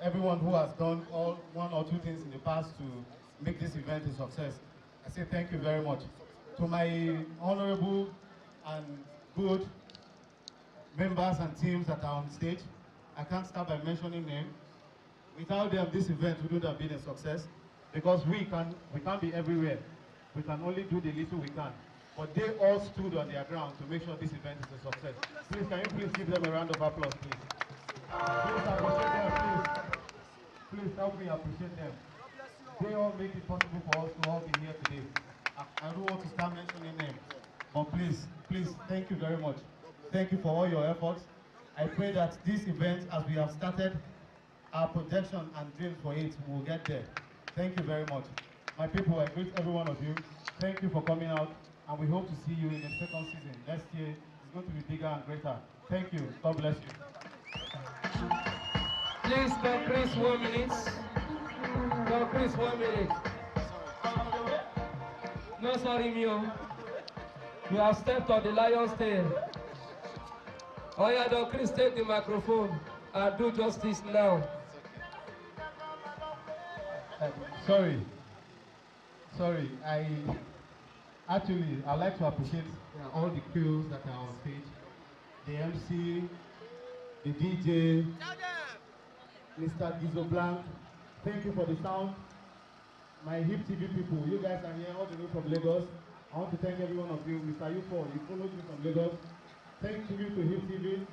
everyone who has done one or two things in the past to make this event a success. I say thank you very much. To my honorable and good members and teams that are on stage, I can't start by mentioning names. Without them, this event wouldn't have been a success, because we can't be everywhere. We can only do the little we can. But they all stood on their ground to make sure this event is a success. Please, can you please give them a round of applause, please? Please appreciate them, please. Please help me appreciate them. They all make it possible for us to all be here today. I don't want to start mentioning names, but please, thank you very much. Thank you for all your efforts. I pray that this event, as we have started our projection and dreams for it, will get there. Thank you very much. My people, I greet every one of you. Thank you for coming out, and we hope to see you in the second season. Next year is going to be bigger and greater. Thank you. God bless you. Please, Don Chris, 1 minute. Don Chris, 1 minute. No, sorry, Mio. You have stepped on the lion's tail. Oh yeah, Don Chris, take the microphone and do justice now. Sorry, I'd like to appreciate all the crews that are on stage, the MC, the DJ, Mr. Gizo Blanc. Thank you for the sound. My Hip TV people, you guys are here all the way from Lagos. I want to thank every one of you. Mr. U4, you followed me from Lagos. Thank you to Hip TV.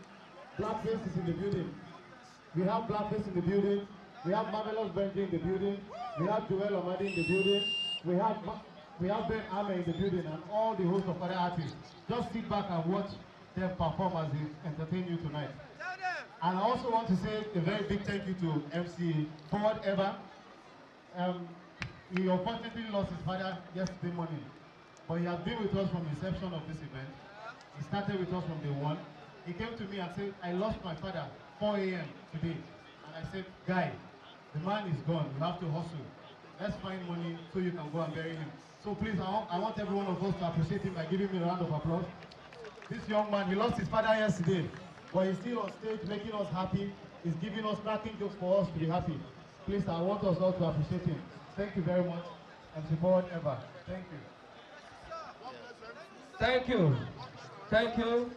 Blackface is in the building. We have Blackface in the building. We have Marvelous Benji in the building. We have Joel Omadi in the building. We have Ben Ame in the building, and all the hosts of other artists. Just sit back and watch them perform as they entertain you tonight. And I also want to say a very big thank you to MC Forward Ever. He unfortunately lost his father yesterday morning, but he has been with us from the inception of this event. He started with us from day one. He came to me and said, I lost my father 4 a.m. today. And I said, guy, the man is gone, you have to hustle. Let's find money so you can go and bury him. So please, I want every one of us to appreciate him by giving me a round of applause. This young man, he lost his father yesterday, but he's still on stage making us happy. He's giving us cracking jokes for us to be happy. Please, I want us all to appreciate him. Thank you very much. MC Forward Ever. Thank you. Thank you. Thank you.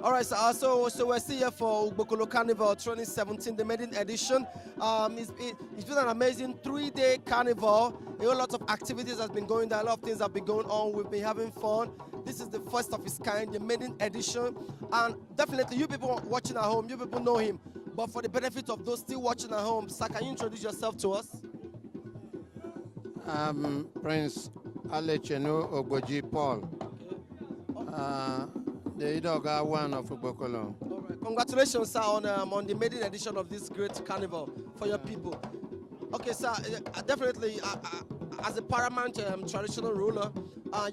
All right, so we're still here for Ugbokolo Carnival 2017, the maiden edition. It's been an amazing 3-day carnival. A whole lot of activities has been going there. A lot of things have been going on. We've been having fun. This is the first of its kind, the maiden edition. And definitely, you people watching at home, you people know him. But for the benefit of those still watching at home, sir, can you introduce yourself to us? Prince Alechenu Ogboji Paul. The Idoga one of Ugbokolo. All right. Congratulations, sir, on the maiden edition of this great carnival for your people. Okay, sir, definitely, as a paramount traditional ruler,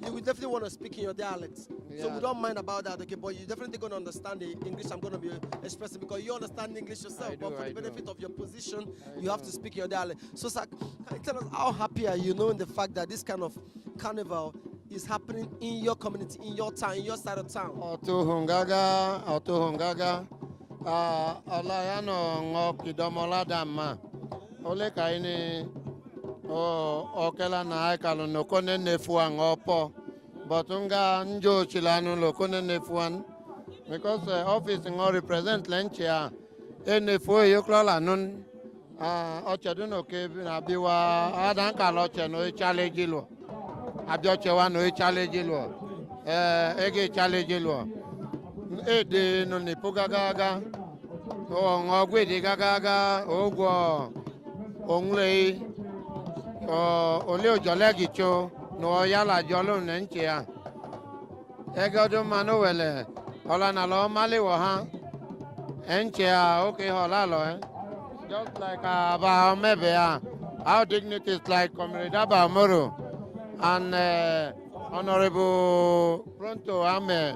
you will definitely want to speak in your dialects. So we don't mind about that, okay? But you're definitely going to understand the English I'm going to be expressing because you understand English yourself. But for the benefit of your position, you have to speak your dialect. So, sir, can you tell us how happy are you knowing the fact that this kind of carnival is happening in your community, in your town, in your side of town? Otu hungaga, Olayano Ngoki Domola Dama, Ole Kaini, Okela Naikalo, Nokone Nefuan Opo, Botunga Njo Chilano, Lokone Nefuan, because office in all represent Lenchia, Nefu Yokla Nun, Ochaduno Kevin Abiwa, Adanka Locha, no challenge lo, Abiochewa, no challenge lo, Ege challenge lo. Ede no ni gaga o ngogwe de gaga ogwo ongle o ole ojole gicho no yala jolo nche a egodo manu wele ola na lo male wo ha enche a okay hola lo just like about maybe our dignities like Comrade Abamoro and Honorable Pronto Ame,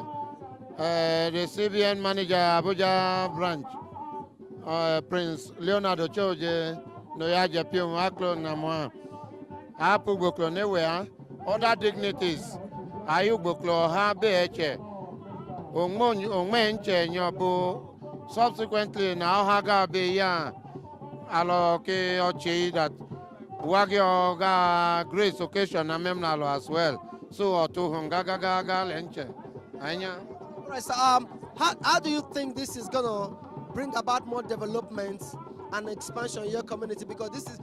the CBN manager Abuja branch, Prince Leonardo Choje, Noyaja Pium Aklo Namwa, Ugbokolo Newea, other dignities, Ugbokolo Heritage, Ongmenche Nyobu, subsequently now Haga Beya, Aloke Ochi that Wagioga Grace occasion Amemnalo as well. So to Hongaga Lenche. Anya. All right, so how do you think this is gonna bring about more development and expansion in your community? Because this is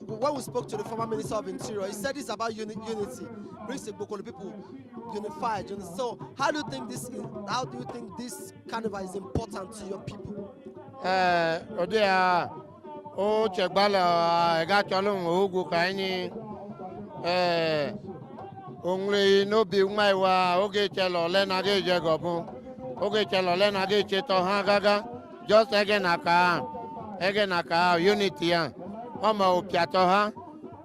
when we spoke to the former Minister of Interior, he said it's about unity, brings the Ugbokolo people unified. So how do you think this carnival is important to your people? Odia o chegbala ega cholun ogu kaini ongle no bi maiwa oge chelo lena ge jegobun oge chelo lena ge cheto hagaga just again aka unity ya omo opiato ha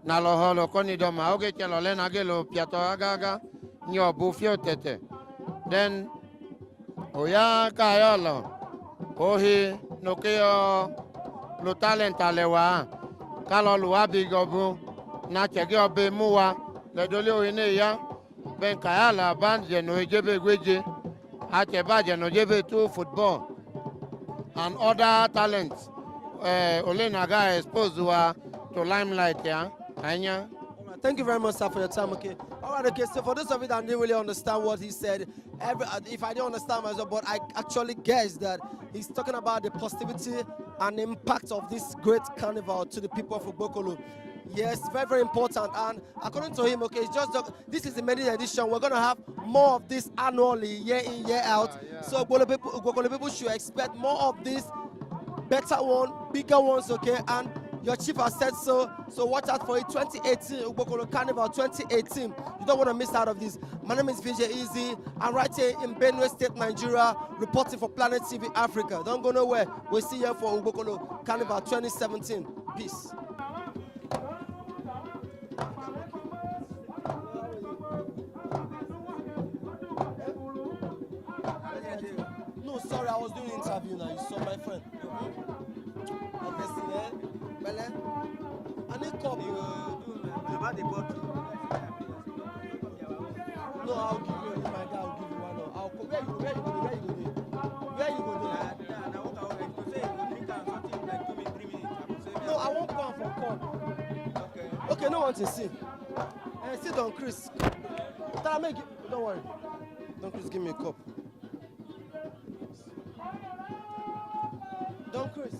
na lo holo konidoma oge chelo lena ge lo piato hagaga nyo bu fiotete then oya kayolo ohi nokeo lo talent alewa kalo luwa bigobu na chege obe muwa le dole oyine ya ben kayala band je no ejebe gweje acheba je no jebe to football and other talents ole naga expose wa to limelight ya anya. Thank you very much, sir, for your time. Okay. All right. Okay. So for those of you that didn't really understand what he said, if I didn't understand myself, but I actually guessed that he's talking about the positivity and impact of this great carnival to the people of Ugbokolo. Yes, very, very important. And according to him, okay, it's just this is the maiden edition. We're gonna have more of this annually, year in, year out. So Ugbokolo people should expect more of this, better one, bigger ones. Okay, and your chief has said so. So watch out for it. 2018 Ugbokolo Carnival 2018. You don't want to miss out of this. My name is VJ Easy. I'm right here in Benue State, Nigeria, reporting for Planet TV Africa. Don't go nowhere. We'll see you for Ugbokolo Carnival 2017. Peace. No, sorry, I was doing an interview now. You saw my friend. I need copy. No, I'll give you my guy. I'll give you one. I'll come. Where you go there? No, I won't come for call. Okay, no one to see. Sit down, Chris. Don't worry. Don't Chris, give me a cup. Don't Chris.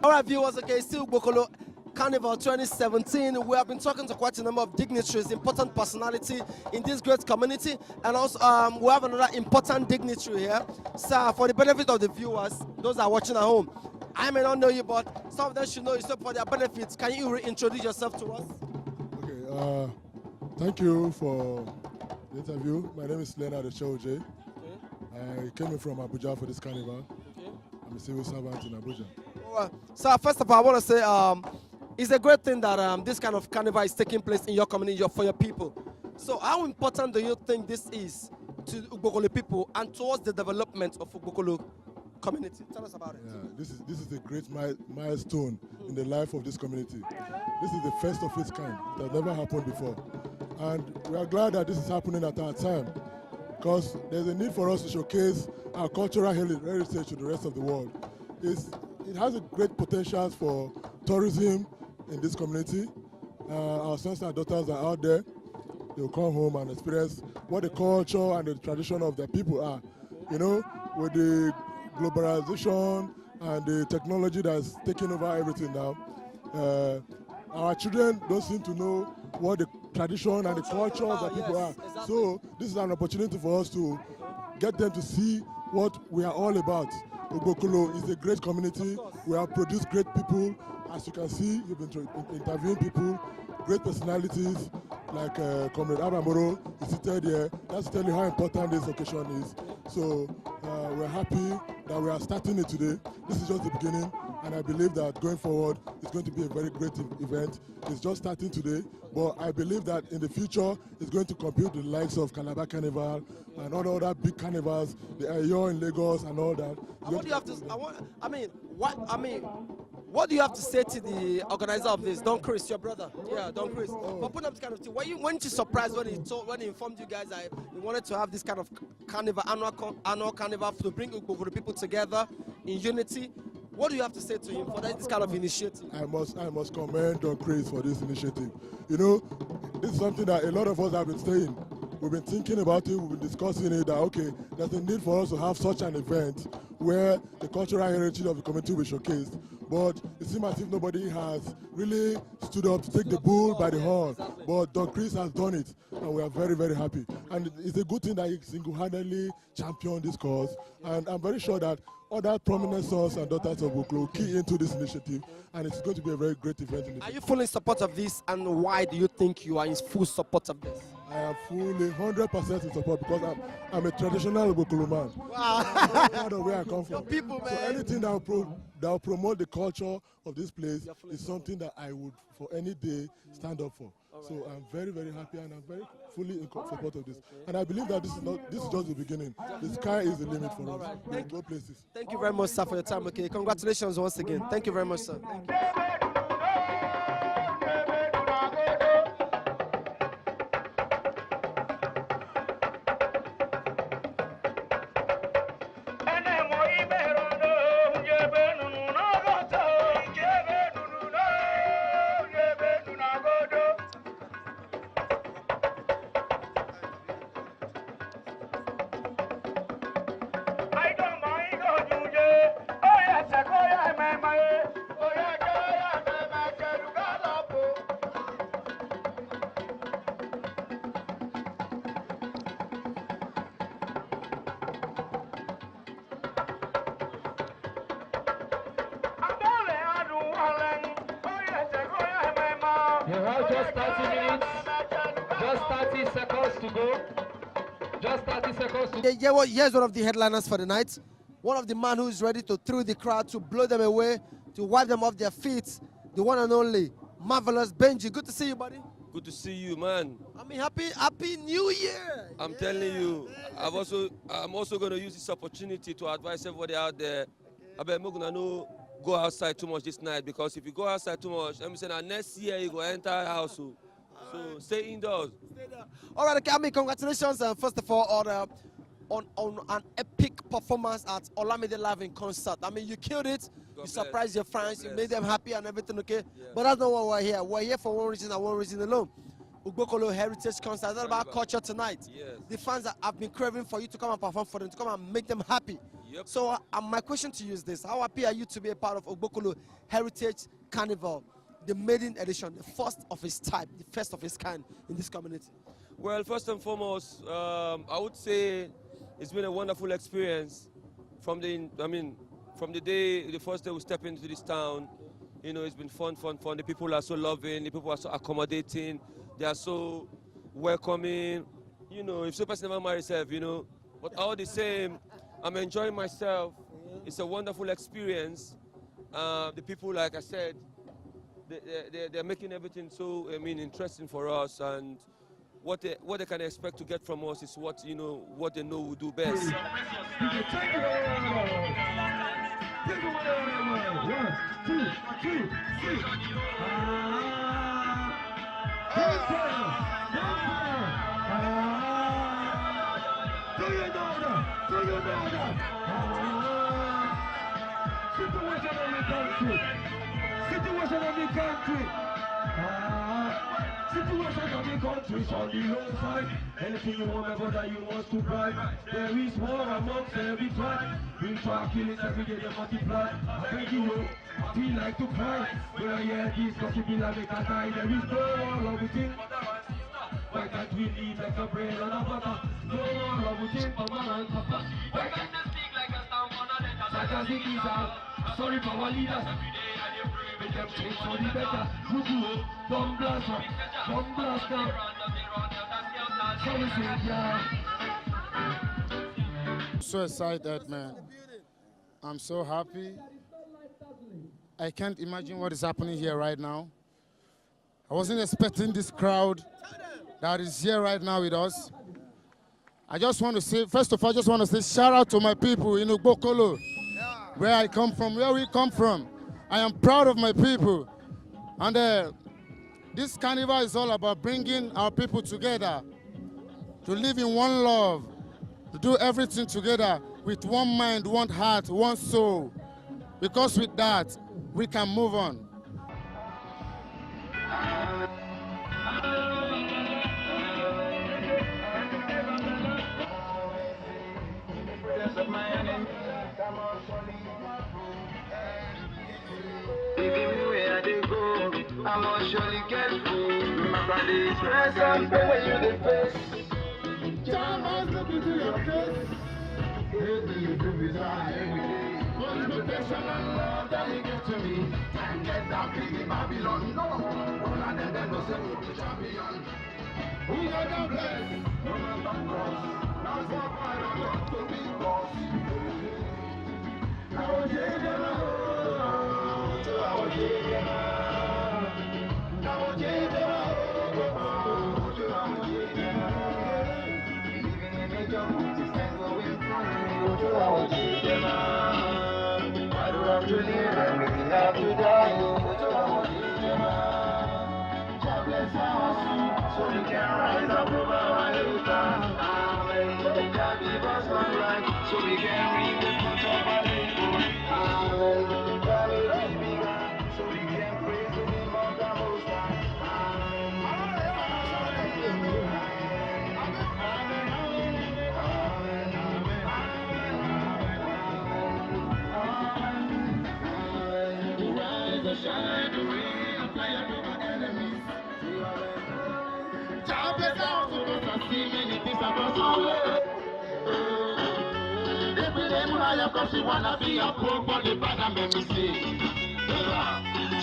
All right, viewers. Okay, still Ugbokolo Carnival 2017. We have been talking to quite a number of dignitaries, important personality in this great community, and also we have another important dignitary here. So, for the benefit of the viewers, those that are watching at home, I may not know you, but some of them should know you. So, for their benefits, can you reintroduce yourself to us? Okay. Thank you for the interview. My name is Leonardo Choje. I came in from Abuja for this carnival. I'm a civil servant in Abuja. So first of all, I want to say it's a great thing that this kind of carnival is taking place in your community for your people. So how important do you think this is to Ugbokolo people and towards the development of Ugbokolo community? Tell us about it. Yeah, this is a great milestone in the life of this community. This is the first of its kind. It has never happened before. And we are glad that this is happening at our time, because there's a need for us to showcase our cultural heritage to the rest of the world. It has a great potential for tourism in this community. Our sons and daughters are out there. They'll come home and experience what the culture and the tradition of their people are. You know, with the globalization and the technology that's taking over everything now, our children don't seem to know what the tradition and the culture of the people are. Exactly. So this is an opportunity for us to get them to see what we are all about. Ugbokolo is a great community. We have produced great people. As you can see, we've been interviewing people, great personalities, like Comrade Abamoro is seated here. That's to tell you how important this occasion is. So we're happy that we are starting it today. This is just the beginning, and I believe that going forward, it's going to be a very great event. It's just starting today, but I believe that in the future, it's going to compete with the likes of Calabar Carnival and all the other big carnivals, the Ayo in Lagos and all that. What do you have to? What do you have to say to the organizer of this, Don Chris, your brother? Yeah, Don Chris. For putting up this kind of thing, weren't you surprised when he informed you guys that he wanted to have this kind of carnival, annual carnival to bring Ugbokolo people together in unity? What do you have to say to him for this kind of initiative? I must commend Don Chris for this initiative. You know, this is something that a lot of us have been saying. We've been thinking about it, we've been discussing it, that okay, there's a need for us to have such an event where the cultural heritage of the community will be showcased. But it seems as if nobody has really stood up to take the bull by the horn. But Don Chris has done it, and we are very, very happy. And it's a good thing that he single-handedly championed this cause. And I'm very sure that other prominent sons and daughters of Ugbokolo key into this initiative, and it's going to be a very great event. Are you fully in support of this, and why do you think you are in full support of this? I am fully 100% in support, because I'm a traditional Ugbokolo man. Wow. I'm proud of where I come from. Your people, man. So anything that will promote the culture of this place is something that I would, for any day, stand up for. So I'm very, very happy, and I'm very fully in support of this. And I believe that this is just the beginning. The sky is the limit for us. We will go places. Thank you very much, sir, for your time. Okay, congratulations once again. Thank you very much, sir. Thank you. You have just 30 minutes, just 30 seconds to go. Just 30 seconds to go. Here's one of the headliners for the night. One of the man who is ready to thrill the crowd, to blow them away, to wipe them off their feet. The one and only, Marvelous Benji. Good to see you, buddy. Good to see you, man. I mean, happy New Year. I'm telling you, I'm also going to use this opportunity to advise everybody out there. I bet I'm going to go outside too much this night, because if you go outside too much, I'm saying that next year you go enter a house. So stay indoors. All right, okay, I mean, congratulations, first of all, on an epic performance at Olamide Live in concert. I mean, you killed it. You surprised your fans. You made them happy and everything, okay? Yeah. But that's not why we're here. We're here for one reason and one reason alone. Ugbokolo Heritage Concert. It's all about culture tonight. Yes. The fans have been craving for you to come and perform for them, to come and make them happy. Yep. So my question to you is this. How happy are you to be a part of Ugbokolo Heritage Carnival, the maiden edition, the first of its type, the first of its kind in this community? Well, first and foremost, I would say it's been a wonderful experience from the first day we step into this town. You know, it's been fun. The people are so loving, the people are so accommodating, they are so welcoming. You know, if so person never marry herself, you know. But all the same, I'm enjoying myself. It's a wonderful experience. The people, like I said, they're making everything so, I mean, interesting for us, and what they can expect to get from us is what, you know, what they know we do best. Situation of the country. Situation of the country is on the low side. Anything you want, my brother, you want to buy. There is war amongst every tribe. We try killings every day, they multiply. I beg you, I feel like to cry. When I hear this, cause it be like make a die. There is no love within. Why can't we live like a bread on a butter? No love within, mama and papa. Why can't they speak like a stamp on a letter? Such as it is out. Sorry for our leaders. Make them change for the better. Don't blast up, don't blast up. So excited, man. I'm so happy. I can't imagine what is happening here right now. I wasn't expecting this crowd that is here right now with us. I just want to say, first of all, I just want to say shout out to my people in Ugbokolo, where I come from, where we come from. I am proud of my people. And this carnival is all about bringing our people together, to live in one love, to do everything together with one mind, one heart, one soul. Because with that, we can move on. I must surely get food. My body stress and pain when you the face. Time must look into your face. Everything you do is right every day. Only protection and love that you give to me. Can't get that big in Babylon. No, all of them don't say we'll be champion. Who got the bless? No man but cross. That's what I don't want to be boss. Now yeah, why do I have to live and we have to die? God bless our soul so we can rise up above our later. Amen. God give us long life so we can reap the fruit of our labor. Amen. God will be bigger so we can praise the name of the Most High. Shine the way and fly up over enemies. Job is out because I see many things about all. They blame Raya because she wanna be a poor body bad and make me see.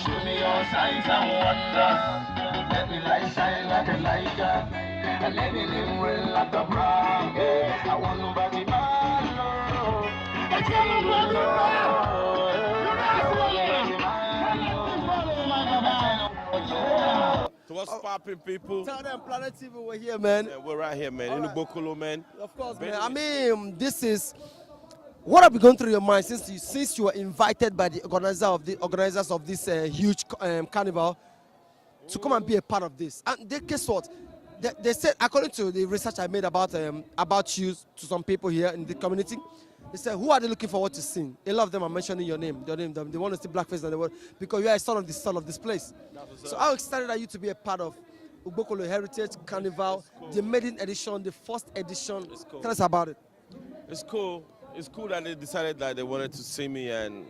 Show me your signs and wonders. Let me light shine like a lighter. And let me live well like a bride. I want nobody but love. I tell you what you So what's popping, people? Tell them Planet TV we're here, man. Yeah, we're right here, man. In Ugbokolo, man. Of course, man. I mean, this is what have been going through your mind since you were invited by the organizers of this huge carnival to come and be a part of this. And guess what? They said, according to the research I made about you to some people here in the community, they said, who are they looking forward to seeing? A lot of them are mentioning your name. They want to see blackface and they want, because you are a son of this place. So how excited are you to be a part of Ugbokolo Heritage Carnival, the maiden edition, the first edition? Cool. Tell us about it. It's cool. It's cool that they decided that they wanted to see me, and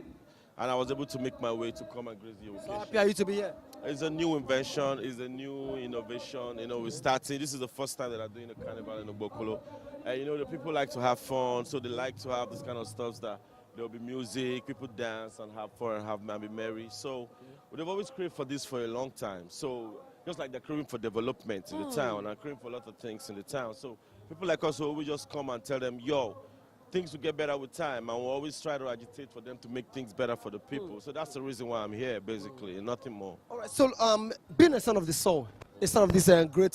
I was able to make my way to come and grace the occasion. So happy are you to be here? It's a new invention. It's a new innovation. You know, we're starting. This is the first time that I'm doing a carnival in Ugbokolo. And, you know, the people like to have fun, so they like to have this kind of stuff that there'll be music, people dance and have fun and be merry. So they've always craved for this for a long time. So just like they're craving for development in the town and craving for a lot of things in the town. So people like us, we just come and tell them, yo, things will get better with time, and we'll always try to agitate for them to make things better for the people. So that's the reason why I'm here, basically, and nothing more. All right. So, being a son of the soul, a son of this great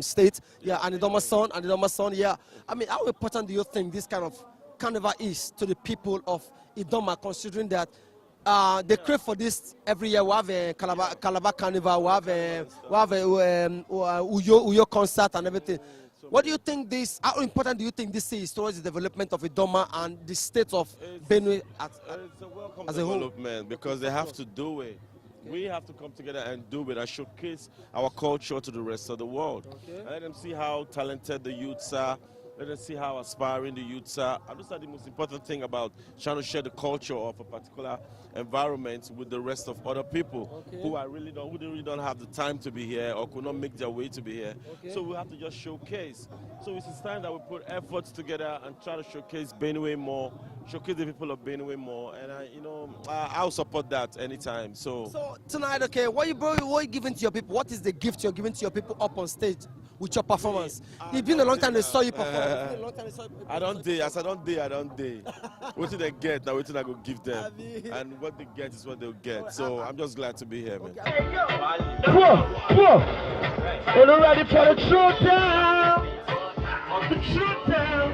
state, yeah, and Idoma's son, yeah. I mean, how important do you think this kind of carnival is to the people of Idoma, considering that they crave for this every year? We have a Calabar Carnival, we have a Uyo concert and everything. What do you think this, how important do you think this is towards the development of Idoma and the state of Benue It's a welcome as a whole? development because they have to do it. We have to come together and do it and showcase our culture to the rest of the world. And let them see how talented the youths are. Let them see how aspiring the youths are. And those are the most important thing about trying to share the culture of a particular environment with the rest of other people who really don't have the time to be here or could not make their way to be here. So we have to just showcase. So it's time that we put efforts together and try to showcase Benue more, showcase the people of Benue more, and I'll support that anytime. So tonight, okay, what are you giving to your people? What is the gift you're giving to your people up on stage with your performance? It's been a long time they saw you perform. I don't dare. As I don't dare. What did they get? Now what did I go give them? And what they get is what they'll get. So I'm just glad to be here, man. Are you ready for the truth down? The truth down.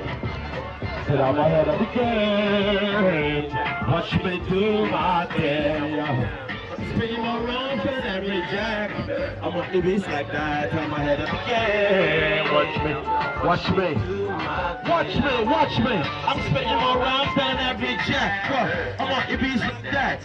Said I'm ahead of the game. Watch me do my thing. Spinning around for every jack. I want the beats like that. I'm ahead of the game. Watch me. I'm spinning around for every jack. I want the beats like that.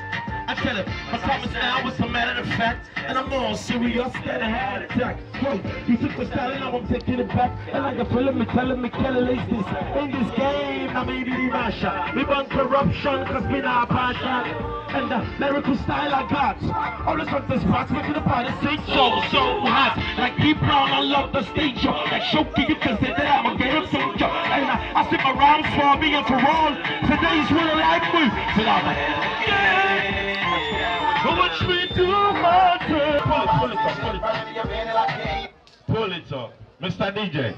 I tell him, my time is now with some matter of fact. And I'm more serious than a heart attack. Wait, you took the style and now I'm taking it back. And like a feeling me telling me, Kelly lace this. In this game, I'm a the masher. We burn corruption, cause we not passion. And the lyrical style I got. All the success spots making the party sing so hot. Like deep brown, I love the stage show. Like Shoki, you can say that I'm a game soldier. And I stick around for me and for all. Today's real life me. So I'm like, yeah. Watch me do my thing. Pull it up, Mr. DJ.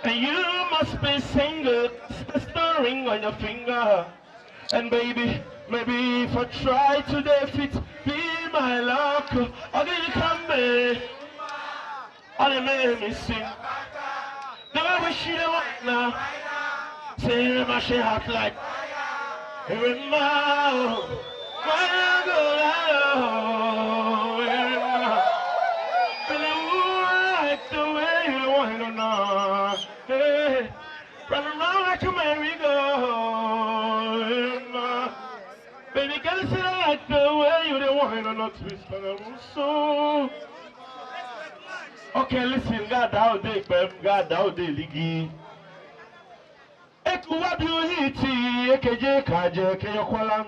And you must be single, the ring on your finger. And baby, maybe if I try to defeat, be my luck. Or then you come me, or they make me sing. Never wish you the one now. Say my shit hot like every mouth. Why I go like the way you want to know. Hey, run around like a merry-go. Baby girl, say I like the way you don't want to know. Twist and so. Okay, listen, God out there, babe. God out there, ligi. Eku wabi uhiti, ekeje kaje keyokwalam.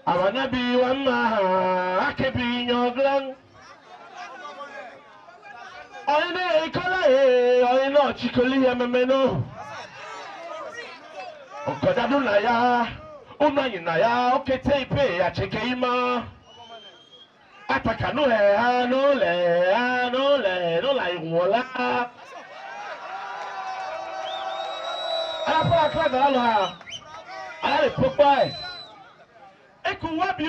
I wanna be one man, I can be in your glen. I know color, I know chicoli and meno. Oh, Kodadunaya, Umayinaya, okay, tape, I check him. Atakano, no, like voila. I had a Popeye. Eku wabi